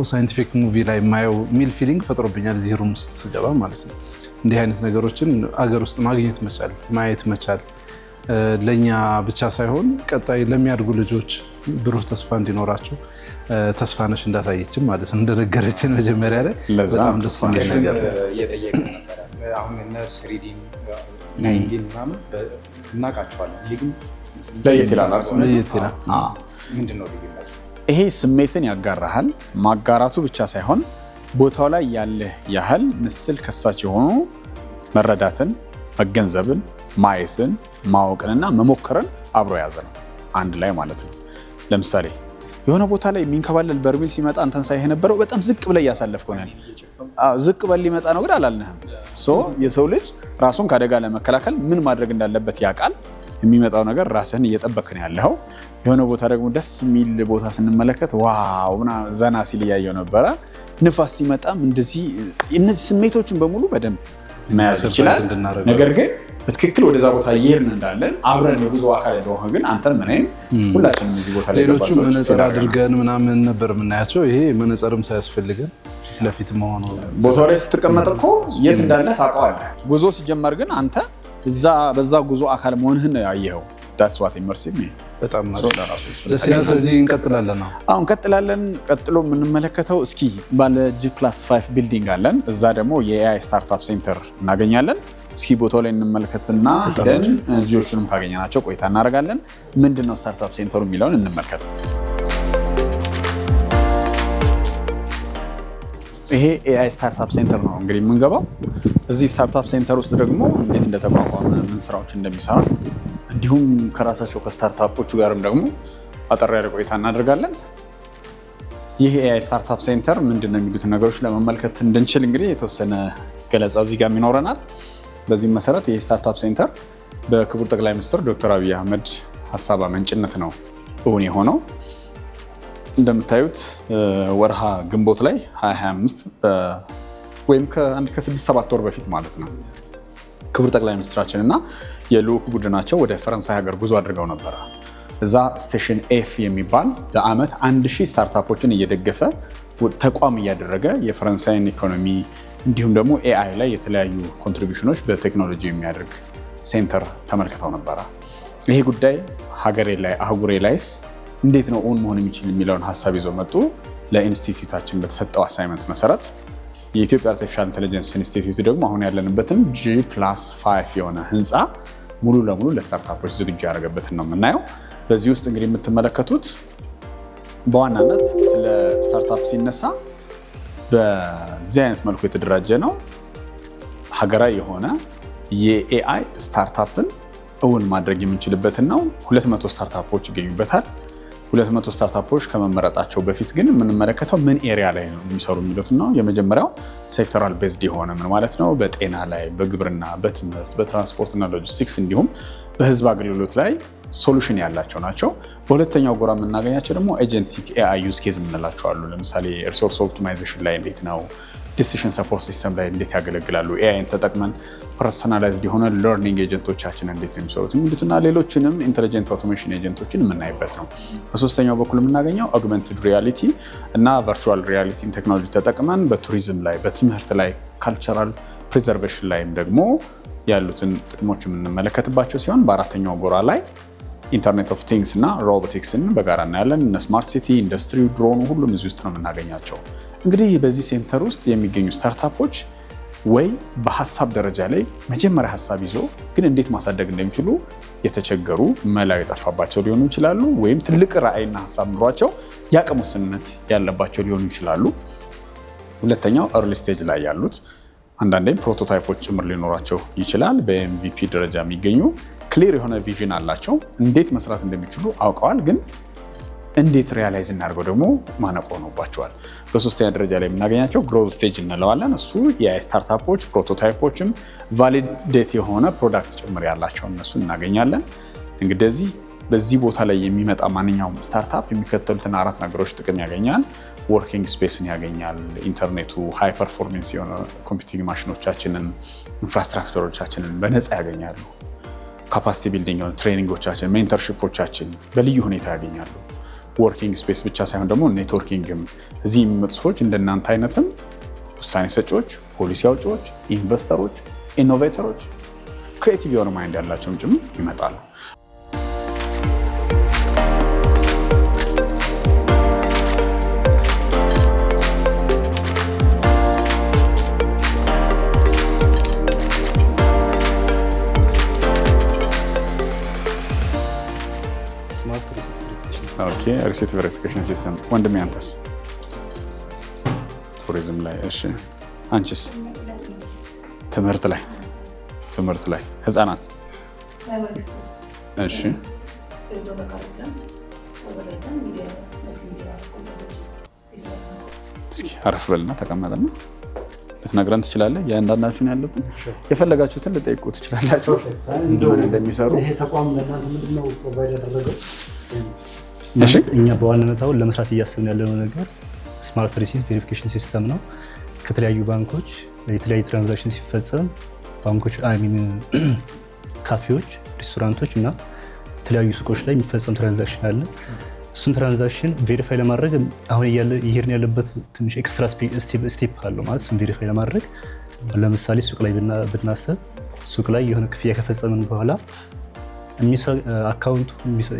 B: ሳይንቲፊክ ሙቪ ላይ የማየው ሚል ፊሊንግ ፈጥሮብኛል እዚህ ሩም ውስጥ ስገባ ማለት ነው። እንዲህ አይነት ነገሮችን አገር ውስጥ ማግኘት መቻል ማየት መቻል ለኛ ብቻ ሳይሆን ቀጣይ ለሚያድጉ ልጆች ብሩህ ተስፋ እንዲኖራቸው ተስፋነሽ እንዳሳየችን ማለት ነው እንደነገረችን መጀመሪያ ላይ በጣም ደስ የሚል ነገር
C: እየጠየቅን ነበር። አሁን እነ ስሪዲ ናይንዲ ምናምን እናውቃቸዋለን። ይሄ ግን
D: ለየት ይላል።
C: ምንድነው ልዩነቱ?
D: ይሄ ስሜትን ያጋራሃል። ማጋራቱ ብቻ ሳይሆን ቦታው ላይ ያለ ያህል ምስል ከሳች የሆኑ መረዳትን፣ መገንዘብን፣ ማየትን፣ ማወቅንና መሞከርን አብሮ የያዘ ነው አንድ ላይ ማለት ነው። ለምሳሌ የሆነ ቦታ ላይ የሚንከባለል በርሜል ሲመጣ አንተን ሳይህ የነበረው በጣም ዝቅ ብለህ እያሳለፍከው ነው። ዝቅ በል ሊመጣ ነው ግን አላልንህም። የሰው ልጅ ራሱን ከአደጋ ለመከላከል ምን ማድረግ እንዳለበት ያውቃል። የሚመጣው ነገር ራስህን እየጠበቅህ ነው ያለኸው። የሆነ ቦታ ደግሞ ደስ የሚል ቦታ ስንመለከት ዋው ዘና ሲል እያየው ነበረ። ንፋስ ሲመጣም እንደዚህ እነዚህ ስሜቶችን በሙሉ በደንብ መያዝ ይችላል። ነገር ግን በትክክል ወደዛ ቦታ እየሄድን እንዳለን አብረን የጉዞ አካል እንደሆነ ግን አንተን ምንም ሁላችንም እዚህ ቦታ ላይ
B: ሌሎቹ መነጽር አድርገን ምናምን ነበር የምናያቸው። ይሄ መነጽርም ሳያስፈልገን ፊት ለፊት መሆኑ
D: ቦታው ላይ ስትቀመጥ እኮ የት እንዳለ ታውቀዋለህ። ጉዞ ሲጀመር ግን አንተ በዛ ጉዞ አካል መሆንህን ነው ያየኸው። that's what immersive means።
B: በጣም ስለዚህ እንቀጥላለን።
D: አሁን እንቀጥላለን። ቀጥሎ የምንመለከተው እስኪ ባለ G+5 ቢልዲንግ አለን። እዛ ደግሞ የኤአይ ስታርታፕ ሴንተር እናገኛለን። እስኪ ቦታው ላይ እንመለከትና ሄደን ልጆቹንም ካገኘናቸው ቆይታ እናደርጋለን። ምንድነው ስታርታፕ ሴንተሩ የሚለውን እንመልከት። ይሄ ኤአይ ስታርታፕ ሴንተር ነው እንግዲህ የምንገባው። እዚህ ስታርታፕ ሴንተር ውስጥ ደግሞ እንዴት እንደተቋቋመ ምን ስራዎች እንደሚሰራ እንዲሁም ከራሳቸው ከስታርታፖቹ ጋርም ደግሞ አጠር ያለ ቆይታ እናደርጋለን። ይህ ኤአይ ስታርታፕ ሴንተር ምንድነው የሚሉትን ነገሮች ለመመልከት እንድንችል እንግዲህ የተወሰነ ገለጻ እዚህ ጋር ይኖረናል። በዚህ መሰረት ይህ ስታርታፕ ሴንተር በክቡር ጠቅላይ ሚኒስትር ዶክተር አብይ አህመድ ሀሳብ አመንጭነት ነው እውን የሆነው። እንደምታዩት ወርሃ ግንቦት ላይ 2025 ወይም ከ6-7 ወር በፊት ማለት ነው ክቡር ጠቅላይ ሚኒስትራችን እና የልዑክ ቡድናቸው ወደ ፈረንሳይ ሀገር ጉዞ አድርገው ነበረ። እዛ ስቴሽን ኤፍ የሚባል በአመት 1000 ስታርታፖችን እየደገፈ ተቋም እያደረገ የፈረንሳይን ኢኮኖሚ እንዲሁም ደግሞ ኤአይ ላይ የተለያዩ ኮንትሪቢዩሽኖች በቴክኖሎጂ የሚያደርግ ሴንተር ተመልክተው ነበረ። ይሄ ጉዳይ ሀገሬ ላይ አህጉሬ ላይስ እንዴት ነው ኦን መሆን የሚችል የሚለውን ሀሳብ ይዘው መጡ። ለኢንስቲትዩታችን በተሰጠው አሳይመንት መሰረት የኢትዮጵያ አርቲፊሻል ኢንተለጀንስ ኢንስቲትዩት ደግሞ አሁን ያለንበትን G+5 የሆነ ህንፃ ሙሉ ለሙሉ ለስታርታፖች ዝግጁ ያደረገበትን ነው የምናየው። በዚህ ውስጥ እንግዲህ የምትመለከቱት በዋናነት ስለ ስታርታፕ ሲነሳ በዚህ አይነት መልኩ የተደራጀ ነው። ሀገራዊ የሆነ የኤአይ ስታርታፕን እውን ማድረግ የምንችልበትን ነው። 200 ስታርታፖች ይገኙበታል። 200 ስታርታፖች ከመመረጣቸው በፊት ግን የምንመለከተው ምን ኤሪያ ላይ ነው የሚሰሩ የሚሉት ነው። የመጀመሪያው ሴክተራል ቤዝድ የሆነ ምን ማለት ነው? በጤና ላይ፣ በግብርና፣ በትምህርት፣ በትራንስፖርት እና ሎጂስቲክስ እንዲሁም በህዝብ አገልግሎት ላይ ሶሉሽን ያላቸው ናቸው። በሁለተኛው ጎራ የምናገኛቸው ደግሞ ኤጀንቲክ ኤአይ ዩዝ ኬዝ የምንላቸው አሉ። ለምሳሌ ሪሶርስ ኦፕቲማይዜሽን ላይ እንዴት ነው፣ ዲሲሽን ሰፖርት ሲስተም ላይ እንዴት ያገለግላሉ፣ ኤአይን ተጠቅመን ፐርሰናላይዝድ የሆነ ለርኒንግ ኤጀንቶቻችን እንዴት ነው የሚሰሩት የሚሉትና ሌሎችንም ኢንተሊጀንት አውቶሜሽን ኤጀንቶችን የምናይበት ነው። በሶስተኛው በኩል የምናገኘው አግመንትድ ሪያሊቲ እና ቨርቹዋል ሪያሊቲ ቴክኖሎጂ ተጠቅመን በቱሪዝም ላይ፣ በትምህርት ላይ፣ ካልቸራል ፕሪዘርቬሽን ላይም ደግሞ ያሉትን ጥቅሞች የምንመለከትባቸው ሲሆን በአራተኛው ጎራ ላይ ኢንተርኔት ኦፍ ቲንግስ እና ሮቦቲክስን በጋራ እናያለን። እነ ስማርት ሲቲ፣ ኢንዱስትሪ፣ ድሮኑ ሁሉም እዚህ ውስጥ ነው የምናገኛቸው። እንግዲህ በዚህ ሴንተር ውስጥ የሚገኙ ስታርታፖች ወይ በሀሳብ ደረጃ ላይ መጀመሪያ ሀሳብ ይዞ ግን እንዴት ማሳደግ እንደሚችሉ የተቸገሩ መላ የጠፋባቸው ሊሆኑ ይችላሉ። ወይም ትልቅ ራዕይና ሀሳብ ኑሯቸው የአቅም ውስንነት ያለባቸው ሊሆኑ ይችላሉ። ሁለተኛው እርሊ ስቴጅ ላይ ያሉት አንዳንዴም ፕሮቶታይፖች ጭምር ሊኖራቸው ይችላል። በኤምቪፒ ደረጃ የሚገኙ ክሊር የሆነ ቪዥን አላቸው። እንዴት መስራት እንደሚችሉ አውቀዋል፣ ግን እንዴት ሪያላይዝ እናደርገው ደግሞ ማነቆ ሆኖባቸዋል። በሶስተኛ ደረጃ ላይ የምናገኛቸው ግሮዝ ስቴጅ እንለዋለን። እሱ የስታርታፖች ፕሮቶታይፖችም ቫሊዴት የሆነ ፕሮዳክት ጭምር ያላቸው እነሱ እናገኛለን። እንግዲህ በዚህ ቦታ ላይ የሚመጣ ማንኛውም ስታርታፕ የሚከተሉትን 4 ነገሮች ጥቅም ያገኛል። ወርኪንግ ስፔስን ያገኛል። ኢንተርኔቱ፣ ሃይ ፐርፎርማንስ የሆነ ኮምፒውቲንግ ማሽኖቻችንን፣ ኢንፍራስትራክቸሮቻችንን በነፃ ያገኛሉ። ካፓሲቲ ቢልዲንግ የሆነ ትሬኒንጎቻችን፣ ሜንተርሺፖቻችን በልዩ ሁኔታ ያገኛሉ። ወርኪንግ ስፔስ ብቻ ሳይሆን ደግሞ ኔትወርኪንግም እዚህ የሚመጡ ሰዎች እንደናንተ አይነትም ውሳኔ ሰጪዎች፣ ፖሊሲ አውጪዎች፣ ኢንቨስተሮች፣ ኢኖቬተሮች፣ ክሬቲቭ የሆነ ማይንድ ያላቸውም ጭምር ይመጣሉ። ሪሲት ቬሪፊኬሽን ሲስተም። ወንድሜ አንተስ? ቱሪዝም ላይ። እሺ አንቺስ? ትምህርት ላይ ህፃናት። እሺ እስኪ አረፍ በልና ተቀመጥና ልትነግረን ትችላለህ? የአንዳንዳችሁን ያለብን የፈለጋችሁትን ልጠይቁ ትችላላችሁ እንደሚሰሩ።
F: ይሄ ተቋም ለእናንተ ምንድን ነው ፕሮቫይድ ያደረገው?
J: እኛ በዋናነት አሁን ለመስራት እያሰብን ያለነው ነገር ስማርት ሪሲት ቬሪፊኬሽን ሲስተም ነው። ከተለያዩ ባንኮች የተለያዩ ትራንዛክሽን ሲፈጸም ባንኮች ካፌዎች፣ ሬስቶራንቶች እና የተለያዩ ሱቆች ላይ የሚፈጸም ትራንዛክሽን አለ። እሱን ትራንዛክሽን ቬሪፋይ ለማድረግ አሁን ይሄን ያለበት ትንሽ ኤክስትራ ስቴፕ አለው ማለት እሱን ቬሪፋይ ለማድረግ ለምሳሌ ሱቅ ላይ ብናስብ ሱቅ ላይ የሆነ ክፍያ ከፈጸምን በኋላ አካውንቱ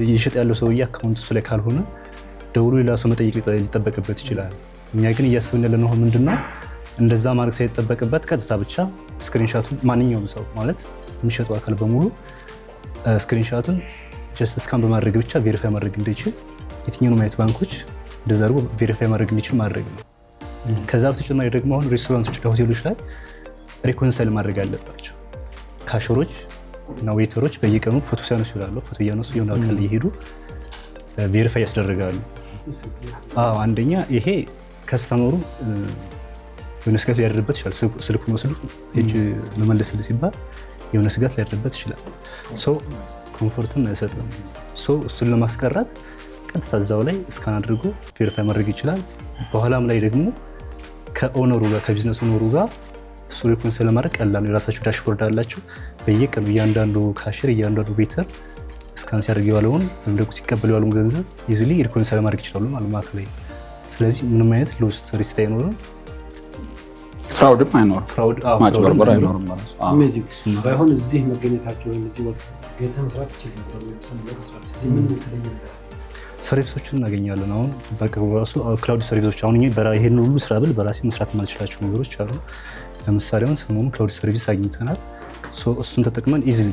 J: ይሸጥ ያለው ሰውዬ አካውንቱ እሱ ላይ ካልሆነ ደውሎ ሌላ ሰው መጠየቅ ሊጠበቅበት ይችላል። እኛ ግን እያሰብን ያለነው ምንድነው እንደዛ ማድረግ ሳይጠበቅበት ቀጥታ ብቻ ስክሪንሻቱን ማንኛውም ሰው ማለት የሚሸጠው አካል በሙሉ ስክሪንሻቱን ጀስት ስካን በማድረግ ብቻ ቬሪፋይ ማድረግ እንዲችል የትኛውንም አይነት ባንኮች እንደዛ አድርጎ ቬሪፋይ ማድረግ እንዲችል ማድረግ ነው። ከዛ በተጨማሪ ደግሞ አሁን ሬስቶራንቶች እና ሆቴሎች ላይ ሪኮንሳይል ማድረግ አለባቸው። ካሸሮች እና ዌይተሮች በየቀኑ ፎቶ ሲያነሱ ይላሉ። ፎቶ እያነሱ የሆነ አካል እየሄዱ ቬሪፋይ ያስደርጋሉ። አንደኛ ይሄ ከስተመሩ የሆነ ስጋት ሊያደርበት ይችላል። ስልኩን ወስዱ እጅ መመለስልህ ሲባል የሆነ ስጋት ሊያደርበት ይችላል። ኮምፎርትን አይሰጥም። እሱን ለማስቀረት ቀጥታ እዛው ላይ እስካን አድርጎ ቬሪፋይ ማድረግ ይችላል። በኋላም ላይ ደግሞ ከኦነሩ ጋር ከቢዝነስ ኦነሩ ጋር እሱ ሪኮንሳይል ለማድረግ ቀላል ነው። የራሳቸው ዳሽቦርድ አላቸው። በየቀኑ እያንዳንዱ ካሽር እያንዳንዱ ቤተር እስካን ሲያደርግ የዋለውን ወይም ደግሞ ሲቀበል የዋለውን ገንዘብ ኢዚሊ ሪኮንሳይል ማድረግ ይችላሉ ማለት ላይ። ስለዚህ ምንም አይነት ሎስት ሪስክ አይኖርም፣
D: ፍራውድም አይኖርም፣ ማጭበርበር አይኖርም ማለት ነው።
F: አሜዚንግ ባይሆን እዚህ መገኘታቸው ወይም እዚህ ወጥ ቤተን መስራት ይችላል ነበር። እዚህ ምን የተለየ ነገር
J: ሰርቪሶችን እናገኛለን። አሁን በቅርቡ ራሱ ክላውድ ሰርቪሶች አሁን ይሄን ሁሉ ስራ ብል በራሴ መስራት የማልችላቸው ነገሮች አሉ። ለምሳሌ አሁን ሰሞኑን ክላውድ ሰርቪስ አግኝተናል። እሱን ተጠቅመን ኢዚሊ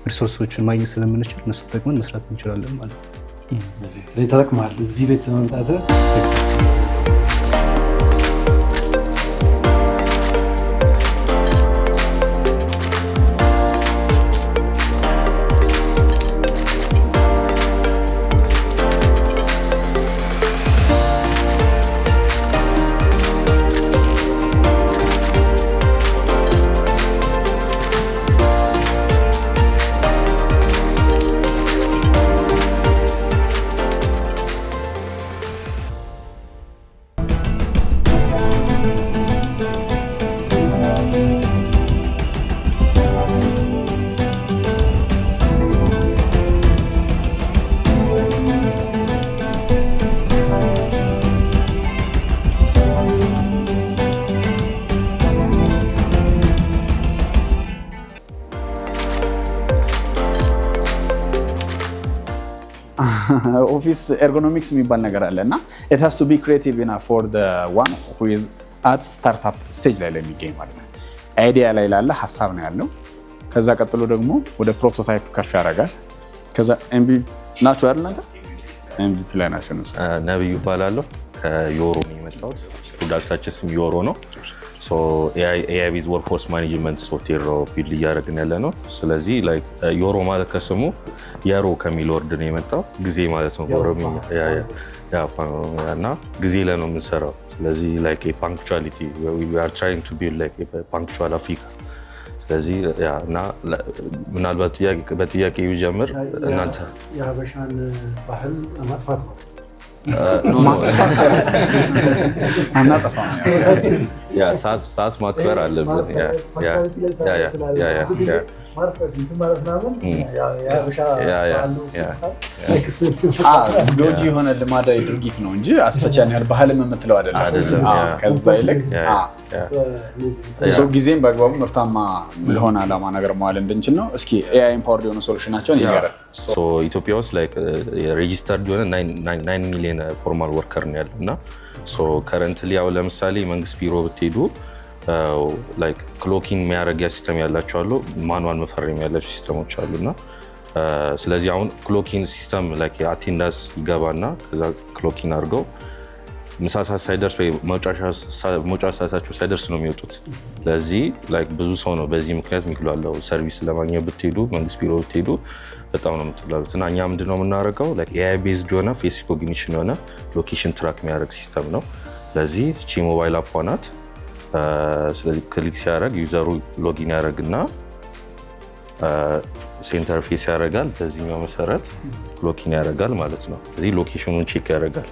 J: ሪሶርሶችን ማግኘት ስለምንችል እነሱ ተጠቅመን መስራት እንችላለን ማለት ነው።
F: ስለዚህ ተጠቅመሃል እዚህ ቤት መምጣት
D: ኦፊስ ኤርጎኖሚክስ የሚባል ነገር አለ እና it has to be creative enough for the one who is at startup stage ላይ ለሚገኝ ማለት ነው። አይዲያ ላይ ላለ ሀሳብ ነው ያለው። ከዛ ቀጥሎ ደግሞ ወደ ፕሮቶታይፕ ከፍ ያደርጋል። ከዛ ኤምቪ ናቸው አይደል? እናንተ ኤምቪፒ ላይ ናቸው ነው።
K: ነብዩ እባላለሁ ከዮሮ ነው የመጣሁት። ፕሮዳክታችን ስም ዮሮ ነው። ሶ ኤአይ ዊዝ ወርክፎርስ ማኔጅመንት ሶፍትዌር ነው ቢልድ እያደረግን ያለ ነው። ስለዚህ ላይክ ዮሮ ማለት ከስሙ የሮ ከሚል ወርድ ነው የመጣው ጊዜ ማለት ነው በኦሮምኛ እና ጊዜ ላይ ነው የምንሰራው። ስለዚህ ላይክ ፓንክቹዋሊቲ we are trying to build like a punctual Africa። ስለዚህ እና ምናልባት በጥያቄ ቢጀምር እናንተ
F: የሀበሻን ባህል ማጥፋት ነው
K: ሰዓት ማክበር አለብን።
D: ዶጂ የሆነ ልማዳዊ ድርጊት ነው እንጂ አሰቻን ያህል ባህልም የምትለው አይደለም። ከዛ ይልቅ ጊዜም በአግባቡ ምርታማ ለሆነ ዓላማ ነገር መዋል እንድንችል ነው። እስኪ ኤአይ ኢምፓወርድ የሆኑ ሶሉሽናቸውን ይገራል።
K: ኢትዮጵያ ውስጥ ሬጂስተርድ የሆነ 9 ሚሊዮን ፎርማል ወርከር ነው ያለው እና ከረንትሊ ያው ለምሳሌ መንግስት ቢሮ ብትሄዱ ላይክ ክሎኪን የሚያደርጊያ ሲስተም ያላቸው አሉ፣ ማኑዋል መፈረም ያላቸው ሲስተሞች አሉ እና ስለዚህ አሁን ክሎኪን ሲስተም ላይክ አቴንዳንስ ይገባና ከዛ ክሎኪን አድርገው ምሳ ሰዓት ሳይደርስ ወይ መውጫ ሰዓታቸው ሳይደርስ ነው የሚወጡት። ስለዚህ ላይክ ብዙ ሰው ነው በዚህ ምክንያት የሚግሏለው። ሰርቪስ ለማግኘት ብትሄዱ መንግስት ቢሮ ብትሄዱ በጣም ነው የምትግላሉት እና እኛ ምንድነው የምናደርገው ላይክ ኤአይ ቤዝድ የሆነ ፌስ ሪኮግኒሽን የሆነ ሎኬሽን ትራክ የሚያደርግ ሲስተም ነው። ስለዚህ እቺ ሞባይል አፕ ናት። ስለዚህ ክሊክ ሲያደርግ ዩዘሩ ሎጊን ያደርግና ሴንተር ፌስ ያደርጋል። በዚህኛው መሰረት ሎጊን ያደርጋል ማለት ነው። ስለዚህ ሎኬሽኑን ቼክ ያደርጋል።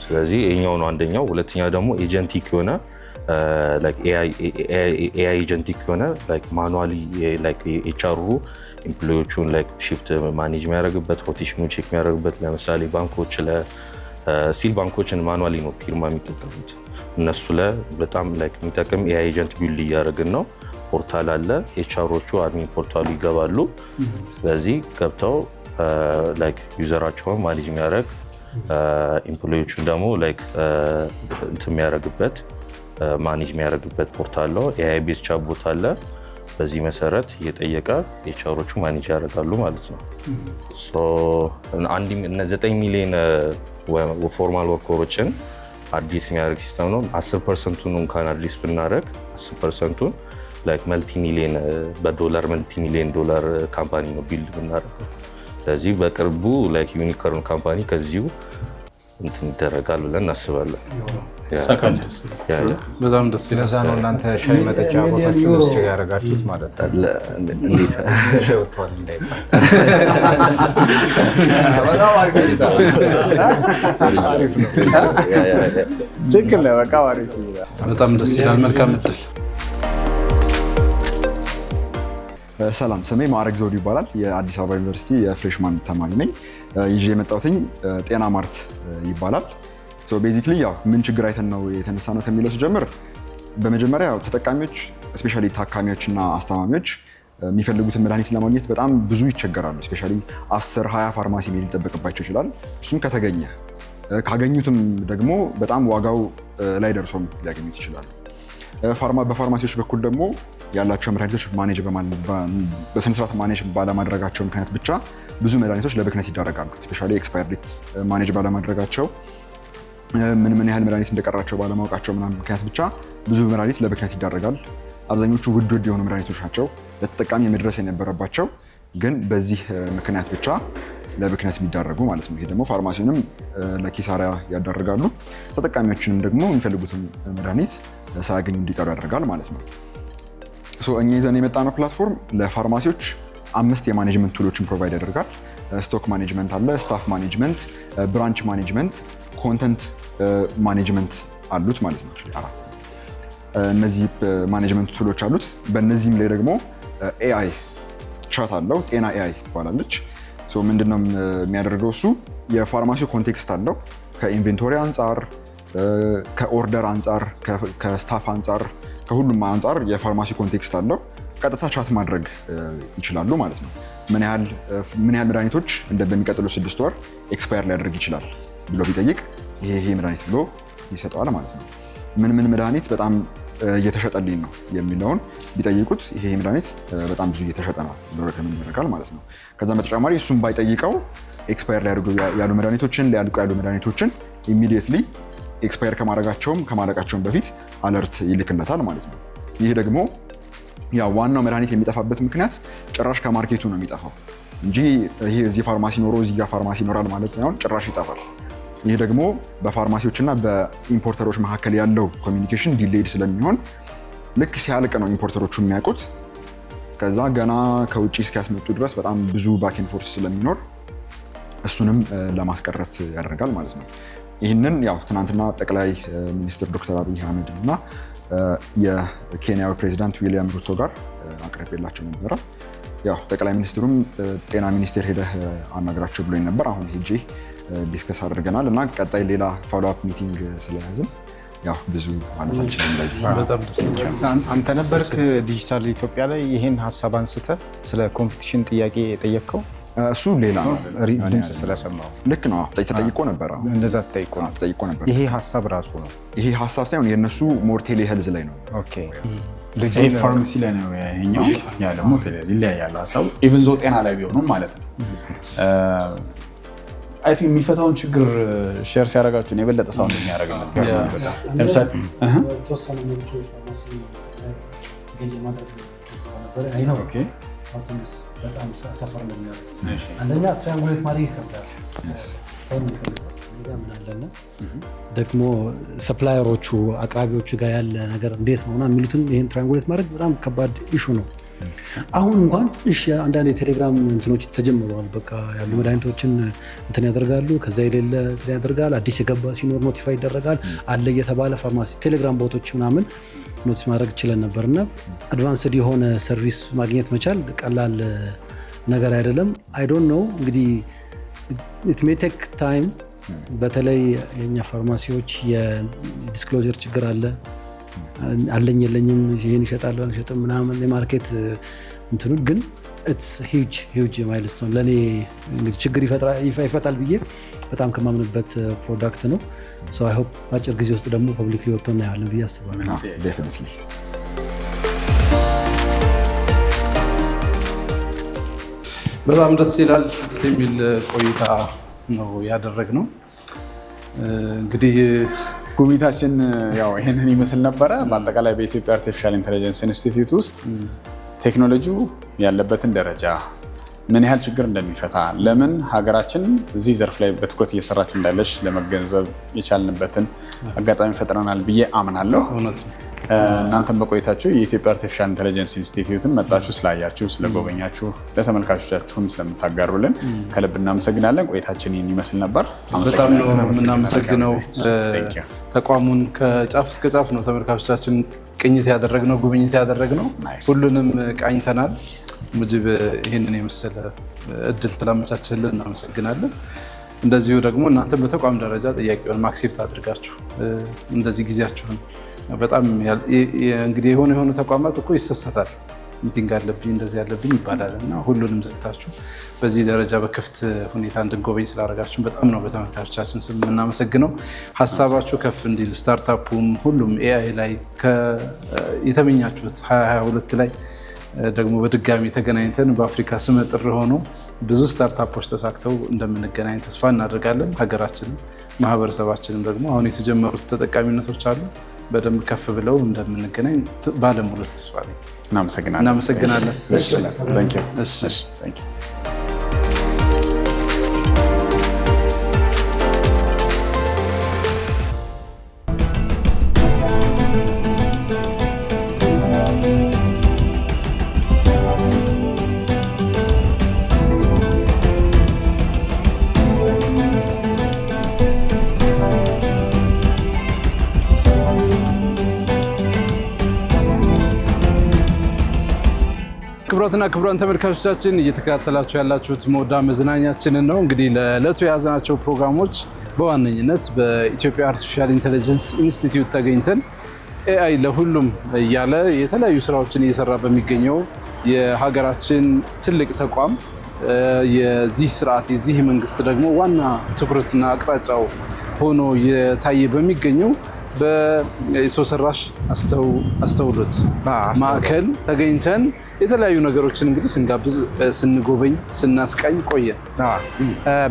K: ስለዚህ ይሄኛው ነው አንደኛው። ሁለተኛ ደግሞ ኤጀንቲክ የሆነ ኤአይ ኤጀንቲክ የሆነ ማኑዋሊ ኤችአሩ ኤምፕሎዮቹን ሺፍት ማኔጅ የሚያደርግበት ሮቴሽኑን ቼክ የሚያደርግበት ለምሳሌ ባንኮች ስቲል ባንኮችን ማኑዋሊ ነው ፊርማ የሚጠቀሙት። እነሱ በጣም የሚጠቅም ኤአይ ኤጀንት ቢልድ እያደረግን ነው። ፖርታል አለ። ኤችአሮቹ አድሚን ፖርታሉ ይገባሉ። ስለዚህ ገብተው ዩዘራቸውን ማኔጅ የሚያደርግ ኤምፕሎዮቹን ደግሞ የሚያደርግበት ማኔጅ የሚያደርግበት ፖርታል ነው። ኤአይ ቤዝ ቻትቦት አለ። በዚህ መሰረት እየጠየቀ ኤችአሮቹ ማኔጅ ያደርጋሉ ማለት ነው። 9 ሚሊዮን ፎርማል ወርከሮችን አዲስ የሚያደርግ ሲስተም ነው። 10%ቱን እንኳን አዲስ ብናደርግ 10%ቱን መልቲ ሚሊዮን በዶላር መልቲ ሚሊዮን ዶላር ካምፓኒ ነው ቢልድ ብናደርገው። ስለዚህ በቅርቡ ዩኒኮርን ካምፓኒ ከዚሁ እንትን ይደረጋል ብለን እናስባለን።
B: በጣም ደስ ይላል።
C: ለዛ ነው እናንተ ሻይ መጠጫ ቦታችሁ ውስጥ ያደረጋችሁት ማለት ነው። እንዴት ሻይ ወጥቷል እንዳይባል።
D: በጣም አሪፍ ነው። ትክክል ነው። በቃ አሪፍ ነው።
B: በጣም ደስ ይላል። መልካም እድል።
L: ሰላም፣ ስሜ ማዕረግ ዘውዱ ይባላል። የአዲስ አበባ ዩኒቨርሲቲ የፍሬሽማን ተማሪ ነኝ። ይዤ የመጣሁትኝ ጤና ማርት ይባላል። ቤዚክሊ ያው ምን ችግር አይተን ነው የተነሳ ነው ከሚለው ስጀምር በመጀመሪያ ተጠቃሚዎች ስፔሻሊ ታካሚዎችና አስታማሚዎች የሚፈልጉትን መድኃኒት ለማግኘት በጣም ብዙ ይቸገራሉ። ስፔሻሊ 10-20 ፋርማሲ መሄድ ሊጠበቅባቸው ይችላል። እሱም ከተገኘ ካገኙትም ደግሞ በጣም ዋጋው ላይ ደርሶም ሊያገኙት ይችላሉ። በፋርማሲዎች በኩል ደግሞ ያላቸው መድኃኒቶች በስነስርዓት ማኔጅ ባለማድረጋቸው ምክንያት ብቻ ብዙ መድኃኒቶች ለብክነት ይዳረጋሉ። ስፔሻሊ ኤክስፓየር ዴት ማኔጅ ባለማድረጋቸው ምን ያህል መድኃኒት እንደቀራቸው ባለማወቃቸው ምናምን ምክንያት ብቻ ብዙ መድኃኒት ለብክነት ይዳረጋል። አብዛኞቹ ውድ የሆኑ መድኃኒቶች ናቸው ለተጠቃሚ መድረስ የነበረባቸው፣ ግን በዚህ ምክንያት ብቻ ለብክነት የሚዳረጉ ማለት ነው። ይሄ ደግሞ ፋርማሲውንም ለኪሳራ ያዳርጋሉ፣ ተጠቃሚዎችንም ደግሞ የሚፈልጉትን መድኃኒት ሳያገኙ እንዲቀሩ ያደርጋል ማለት ነው። እኛ ይዘን የመጣነው ፕላትፎርም ለፋርማሲዎች 5 የማኔጅመንት ቱሎችን ፕሮቫይድ ያደርጋል። ስቶክ ማኔጅመንት አለ፣ ስታፍ ማኔጅመንት፣ ብራንች ማኔጅመንት፣ ኮንተንት ማኔጅመንት አሉት ማለት ነው። እነዚህ ማኔጅመንት ቱሎች አሉት። በእነዚህም ላይ ደግሞ ኤአይ ቻት አለው። ጤና ኤአይ ትባላለች። ምንድነው የሚያደርገው? እሱ የፋርማሲው ኮንቴክስት አለው። ከኢንቬንቶሪ አንጻር፣ ከኦርደር አንጻር፣ ከስታፍ አንጻር፣ ከሁሉም አንጻር የፋርማሲ ኮንቴክስት አለው። ቀጥታ ቻት ማድረግ ይችላሉ ማለት ነው። ምን ያህል መድኃኒቶች በሚቀጥሉ 6 ወር ኤክስፓየር ሊያደርግ ይችላል ብሎ ቢጠይቅ ይሄ መድኃኒት ብሎ ይሰጠዋል ማለት ነው። ምን መድኃኒት በጣም እየተሸጠልኝ ነው የሚለውን ቢጠይቁት ይሄ መድኃኒት በጣም ብዙ እየተሸጠ ነው ብሎ ሪኮመንድ ያደርጋል ማለት ነው። ከዛ በተጨማሪ እሱም ባይጠይቀው ኤክስፓየር ሊያደርጉ ያሉ መድኃኒቶችን ሊያልቁ ያሉ መድኃኒቶችን ኢሚዲየትሊ ኤክስፓየር ከማለቃቸውም በፊት አለርት ይልክለታል ማለት ነው። ይህ ደግሞ ያው ዋናው መድኃኒት የሚጠፋበት ምክንያት ጭራሽ ከማርኬቱ ነው የሚጠፋው እንጂ ይሄ እዚህ ፋርማሲ ኖሮ እዚህ ጋር ፋርማሲ ይኖራል ማለት ሳይሆን ጭራሽ ይጠፋል። ይህ ደግሞ በፋርማሲዎችና በኢምፖርተሮች መካከል ያለው ኮሚኒኬሽን ዲሌይድ ስለሚሆን ልክ ሲያልቅ ነው ኢምፖርተሮቹ የሚያውቁት። ከዛ ገና ከውጭ እስኪያስመጡ ድረስ በጣም ብዙ ባክ ኤንድ ፎርስ ስለሚኖር እሱንም ለማስቀረት ያደርጋል ማለት ነው። ይህንን ያው ትናንትና ጠቅላይ ሚኒስትር ዶክተር አብይ አህመድ እና የኬንያዊ ፕሬዚዳንት ዊሊያም ሩቶ ጋር አቅርቤላቸው ነበረ። ያው ጠቅላይ ሚኒስትሩም ጤና ሚኒስቴር ሄደህ አናግራቸው ብሎኝ ነበር። አሁን ሄጄ ዲስከስ አድርገናል እና ቀጣይ ሌላ ፎሎ አፕ ሚቲንግ ስለያዝን ያው ብዙ ማለት አንችልም። ለዚህ
B: በጣም ደስ ይላል።
C: አንተ ነበርክ ዲጂታል ኢትዮጵያ ላይ ይሄን ሀሳብ አንስተህ ስለ ኮምፒቲሽን ጥያቄ የጠየቅከው?
L: እሱ ሌላ ነው።
C: ድምፅ ስለሰማሁ
L: ልክ ነው። ተጠይቆ ነበር።
C: እንደዛ ተጠይቆ ነበር። ይሄ ሀሳብ ራሱ ነው።
L: ይሄ ሀሳብ ሳይሆን የነሱ ሞርቴሌ ሄልዝ ላይ ነው።
C: ኦኬ
D: ፋርማሲ ላይ ነው ይሄኛው። ያ ደግሞ ይለያያል ሀሳቡ ኢቭን ዞ ጤና ላይ ቢሆኑም ማለት ነው። አይ ቲንክ የሚፈታውን ችግር ሼር ሲያደርጋችሁ ነው የበለጠ ሰው እንደሚያደርግልን። ለምሳሌ
F: አንደኛ ትራያንጉሌት ማድረግ ይከብዳል። ደግሞ ሰፕላየሮቹ አቅራቢዎቹ ጋር ያለ ነገር እንዴት ነው እና የሚሉትን ይህን ትራያንጉሌት ማድረግ በጣም ከባድ ኢሹ ነው። አሁን እንኳን ትንሽ አንዳንድ የቴሌግራም እንትኖች ተጀምረዋል። በቃ ያሉ መድኃኒቶችን እንትን ያደርጋሉ፣ ከዛ የሌለ እንትን ያደርጋል። አዲስ የገባ ሲኖር ኖቲፋይ ይደረጋል አለ እየተባለ ፋርማሲ ቴሌግራም ቦቶች ምናምን ኖቲስ ማድረግ ችለን ነበር እና አድቫንስድ የሆነ ሰርቪስ ማግኘት መቻል ቀላል ነገር አይደለም። አይ ዶንት ኖው እንግዲህ ኢት ሜይ ቴክ ታይም። በተለይ የኛ ፋርማሲዎች የዲስክሎዘር ችግር አለኝ የለኝም፣ ይሄን ይሸጣል አልሸጥም ምናምን የማርኬት እንትኑ ግን ኢትስ ሂውጅ ማይልስቶን ለኔ እንግዲህ ችግር ይፈታል ብዬ በጣም ከማምንበት ፕሮዳክት ነው። ሶ አይ ሆፕ አጭር ጊዜ ውስጥ ደግሞ ፐብሊክሊ ወጥቶ እናያለን ብዬ አስባለሁ።
L: ዴፊኒትሊ
B: በጣም ደስ ይላል። የሚል ቆይታ ነው ያደረግነው። እንግዲህ
D: ጉብኝታችን ያው ይሄንን ይመስል ነበረ። በአጠቃላይ በኢትዮጵያ አርቲፊሻል ኢንተለጀንስ ኢንስቲትዩት ውስጥ ቴክኖሎጂው ያለበትን ደረጃ ምን ያህል ችግር እንደሚፈታ ለምን ሀገራችን እዚህ ዘርፍ ላይ በትኩረት እየሰራች እንዳለች ለመገንዘብ የቻልንበትን አጋጣሚ ፈጥረናል ብዬ አምናለሁ። እናንተም በቆይታችሁ የኢትዮጵያ አርቲፊሻል ኢንተለጀንስ ኢንስቲትዩትን መጣችሁ ስላያችሁ ስለጎበኛችሁ ለተመልካቾቻችሁም ስለምታጋሩልን ከልብ እናመሰግናለን። ቆይታችን ይህን ይመስል ነበር።
B: በጣም ነው የምናመሰግነው። ተቋሙን ከጫፍ እስከ ጫፍ ነው ተመልካቾቻችን ቅኝት ያደረግነው ጉብኝት ያደረግነው። ሁሉንም ቃኝተናል። ሙጂብ ይህንን የመሰለ እድል ስላመቻችልን እናመሰግናለን። እንደዚሁ ደግሞ እናንተ በተቋም ደረጃ ጥያቄውን አክሴፕት አድርጋችሁ እንደዚህ ጊዜያችሁን በጣም እንግዲህ የሆኑ ተቋማት እኮ ይሰሰታል። ሚቲንግ አለብኝ እንደዚህ ያለብኝ ይባላል እና ሁሉንም ዘግታችሁ በዚህ ደረጃ በክፍት ሁኔታ እንድንጎበኝ ስላደረጋችሁ በጣም ነው በተመልካቾቻችን ስም የምናመሰግነው። ሀሳባችሁ ከፍ እንዲል ስታርታፑም ሁሉም ኤአይ ላይ የተመኛችሁት 2022 ላይ ደግሞ በድጋሚ ተገናኝተን በአፍሪካ ስመጥር ሆኖ ብዙ ስታርታፖች ተሳክተው እንደምንገናኝ ተስፋ እናደርጋለን። ሀገራችንም ማህበረሰባችንም ደግሞ አሁን የተጀመሩት ተጠቃሚነቶች አሉ በደንብ ከፍ ብለው እንደምንገናኝ ባለሙሉ ተስፋ ነኝ። እናመሰግናለን። ክቡራትና ክቡራን ተመልካቾቻችን እየተከታተላችሁ ያላችሁት ሞዳ መዝናኛችንን ነው። እንግዲህ ለዕለቱ የያዝናቸው ፕሮግራሞች በዋነኝነት በኢትዮጵያ አርቲፊሻል ኢንተለጀንስ ኢንስቲትዩት ተገኝተን ኤአይ ለሁሉም እያለ የተለያዩ ስራዎችን እየሰራ በሚገኘው የሀገራችን ትልቅ ተቋም የዚህ ስርዓት የዚህ መንግስት ደግሞ ዋና ትኩረትና አቅጣጫው ሆኖ የታየ በሚገኘው በሰው ሰራሽ አስተውሎት ማዕከል ተገኝተን የተለያዩ ነገሮችን እንግዲህ ስንጋብዝ ስንጎበኝ ስናስቃኝ ቆየን።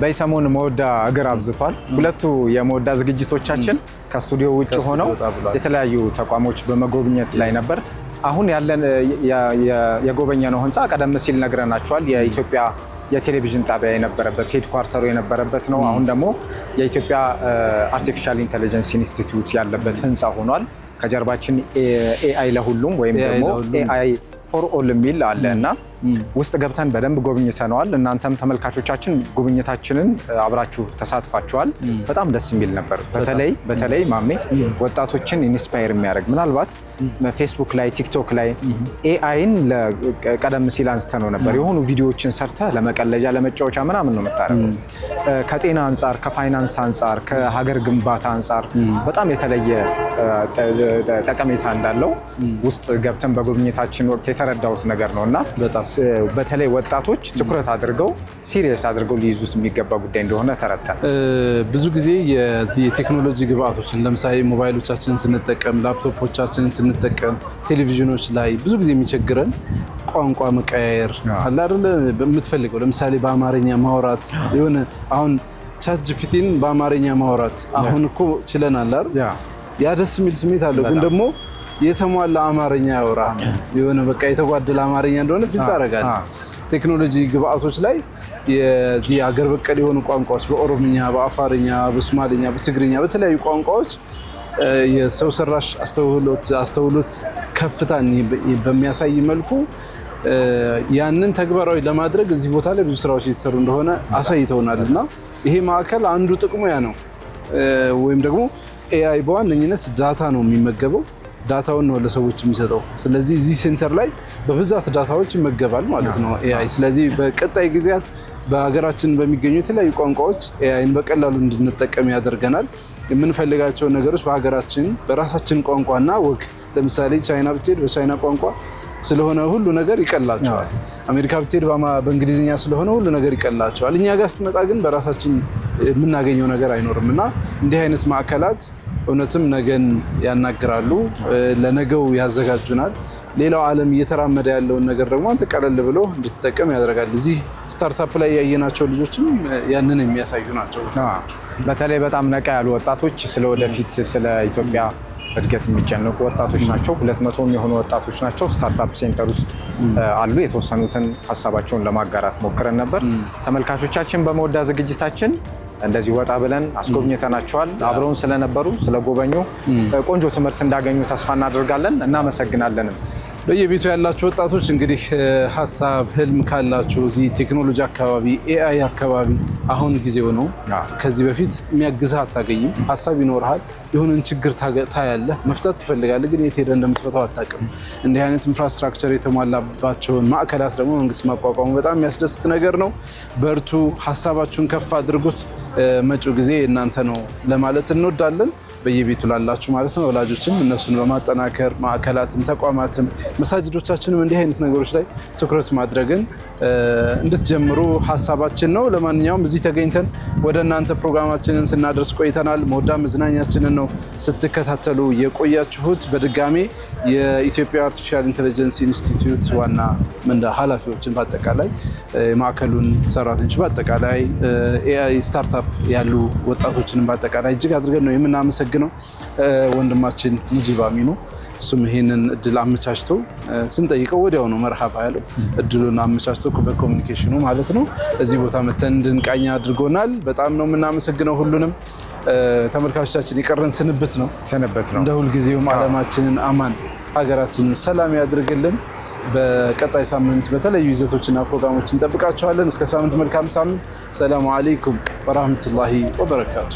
C: በሰሞኑ መወዳ እግር አብዝቷል። ሁለቱ የመወዳ ዝግጅቶቻችን ከስቱዲዮ ውጭ ሆነው የተለያዩ ተቋሞች በመጎብኘት ላይ ነበር። አሁን ያለን የጎበኘነው ህንፃ ቀደም ሲል ነግረናቸዋል። የኢትዮጵያ የቴሌቪዥን ጣቢያ የነበረበት ሄድኳርተሩ የነበረበት ነው። አሁን ደግሞ የኢትዮጵያ አርቲፊሻል ኢንተለጀንስ ኢንስቲትዩት ያለበት ህንፃ ሆኗል። ከጀርባችን ኤአይ ለሁሉም ወይም ደግሞ ኤአይ ፎር ኦል የሚል አለ እና ውስጥ ገብተን በደንብ ጎብኝተነዋል። እናንተም ተመልካቾቻችን ጉብኝታችንን አብራችሁ ተሳትፋችኋል። በጣም ደስ የሚል ነበር። በተለይ ማሜ ወጣቶችን ኢንስፓየር የሚያደርግ ምናልባት ፌስቡክ ላይ ቲክቶክ ላይ ኤአይን ቀደም ሲል አንስተነው ነበር። የሆኑ ቪዲዮዎችን ሰርተ ለመቀለጃ ለመጫወቻ ምናምን ነው የምታደርገው። ከጤና አንጻር፣ ከፋይናንስ አንጻር፣ ከሀገር ግንባታ አንጻር በጣም የተለየ ጠቀሜታ እንዳለው ውስጥ ገብተን በጉብኝታችን ወቅት የተረዳሁት ነገር ነው እና በተለይ ወጣቶች ትኩረት አድርገው ሲሪየስ አድርገው ሊይዙት የሚገባ ጉዳይ እንደሆነ ተረድተን
B: ብዙ ጊዜ የዚህ የቴክኖሎጂ ግብአቶችን ለምሳሌ ሞባይሎቻችንን ስንጠቀም ላፕቶፖቻችንን ስንጠቀም ቴሌቪዥኖች ላይ ብዙ ጊዜ የሚቸግረን ቋንቋ መቀያየር አለ አይደል? የምትፈልገው ለምሳሌ በአማርኛ ማውራት የሆነ አሁን ቻት ጂፒቲን በአማርኛ ማውራት አሁን እኮ ችለናል አይደል? ያ ደስ የሚል ስሜት አለው። ግን ደግሞ የተሟላ አማርኛ ያወራ የሆነ በቃ የተጓደለ አማርኛ እንደሆነ ፊት ታደርጋለህ። ቴክኖሎጂ ግብአቶች ላይ የዚህ ሀገር በቀል የሆኑ ቋንቋዎች በኦሮምኛ፣ በአፋርኛ፣ በሶማሊኛ፣ በትግርኛ በተለያዩ ቋንቋዎች የሰው ሰራሽ አስተውሎት ከፍታን በሚያሳይ መልኩ ያንን ተግባራዊ ለማድረግ እዚህ ቦታ ላይ ብዙ ስራዎች እየተሰሩ እንደሆነ አሳይተውናል እና ይሄ ማዕከል አንዱ ጥቅሙ ያ ነው። ወይም ደግሞ ኤአይ በዋነኝነት ዳታ ነው የሚመገበው፣ ዳታውን ነው ለሰዎች የሚሰጠው። ስለዚህ እዚህ ሴንተር ላይ በብዛት ዳታዎች ይመገባል ማለት ነው ኤአይ። ስለዚህ በቀጣይ ጊዜያት በሀገራችን በሚገኙ የተለያዩ ቋንቋዎች ኤአይን በቀላሉ እንድንጠቀም ያደርገናል። የምንፈልጋቸውን ነገሮች በሀገራችን በራሳችን ቋንቋና ወግ ለምሳሌ ቻይና ብትሄድ በቻይና ቋንቋ ስለሆነ ሁሉ ነገር ይቀላቸዋል። አሜሪካ ብትሄድ በእንግሊዝኛ ስለሆነ ሁሉ ነገር ይቀላቸዋል። እኛ ጋር ስትመጣ ግን በራሳችን የምናገኘው ነገር አይኖርም እና እንዲህ አይነት ማዕከላት እውነትም ነገን ያናግራሉ፣ ለነገው ያዘጋጁናል። ሌላው ዓለም እየተራመደ ያለውን ነገር ደግሞ አንተ ቀለል ብሎ እንድትጠቀም ያደርጋል። እዚህ ስታርታፕ ላይ ያየናቸው ልጆችም ያንን የሚያሳዩ ናቸው።
C: በተለይ በጣም ነቃ ያሉ ወጣቶች ስለ ወደፊት ስለ ኢትዮጵያ እድገት የሚጨነቁ ወጣቶች ናቸው። 200 የሆኑ ወጣቶች ናቸው ስታርታፕ ሴንተር ውስጥ አሉ። የተወሰኑትን ሀሳባቸውን ለማጋራት ሞክረን ነበር። ተመልካቾቻችን በመወዳ ዝግጅታችን እንደዚህ ወጣ ብለን አስጎብኝተናቸዋል። አብረውን ስለነበሩ ስለጎበኙ ቆንጆ ትምህርት እንዳገኙ ተስፋ እናደርጋለን። እናመሰግናለንም።
B: በየቤቱ ያላችሁ ወጣቶች እንግዲህ ሀሳብ ህልም ካላችሁ እዚህ ቴክኖሎጂ አካባቢ ኤአይ አካባቢ አሁን ጊዜው ነው። ከዚህ በፊት የሚያግዝህ አታገኝም። ሀሳብ ይኖርሃል፣ የሆነን ችግር ታያለህ፣ መፍታት ትፈልጋለህ፣ ግን የት ሄደህ እንደምትፈታው አታውቅም። እንዲህ አይነት ኢንፍራስትራክቸር የተሟላባቸውን ማዕከላት ደግሞ መንግስት ማቋቋሙ በጣም የሚያስደስት ነገር ነው። በርቱ፣ ሀሳባችሁን ከፍ አድርጉት። መጪው ጊዜ እናንተ ነው ለማለት እንወዳለን። በየቤቱ ላላችሁ ማለት ነው ወላጆችም እነሱን በማጠናከር ማዕከላትም ተቋማትም መሳጅዶቻችንም እንዲህ አይነት ነገሮች ላይ ትኩረት ማድረግን እንድትጀምሩ ሀሳባችን ነው። ለማንኛውም እዚህ ተገኝተን ወደ እናንተ ፕሮግራማችንን ስናደርስ ቆይተናል። መወዳ መዝናኛችንን ነው ስትከታተሉ የቆያችሁት። በድጋሜ የኢትዮጵያ አርቲፊሻል ኢንተለጀንስ ኢንስቲትዩት ዋና ኃላፊዎችን በአጠቃላይ ማዕከሉን ሰራተኞች በአጠቃላይ ኤአይ ስታርታፕ ያሉ ወጣቶችንም በአጠቃላይ እጅግ አድርገን ነው የምናመሰግነው። ወንድማችን ሙጂብ አሚኑ እሱም ይሄንን እድል አመቻችቶ ስንጠይቀው ወዲያው ነው መርሃባ ያለው። እድሉን አመቻችቶ በኮሙኒኬሽኑ ማለት ነው እዚህ ቦታ መተን እንድንቃኝ አድርጎናል። በጣም ነው የምናመሰግነው ሁሉንም። ተመልካቾቻችን የቀረን ስንብት ነው። እንደ ሁልጊዜውም ዓለማችንን አማን ሀገራችንን ሰላም ያድርግልን። በቀጣይ ሳምንት በተለያዩ ይዘቶችና ፕሮግራሞች እንጠብቃችኋለን። እስከ ሳምንት መልካም ሳምንት። ሰላሙ አለይኩም ወራህመቱላሂ ወበረካቱ።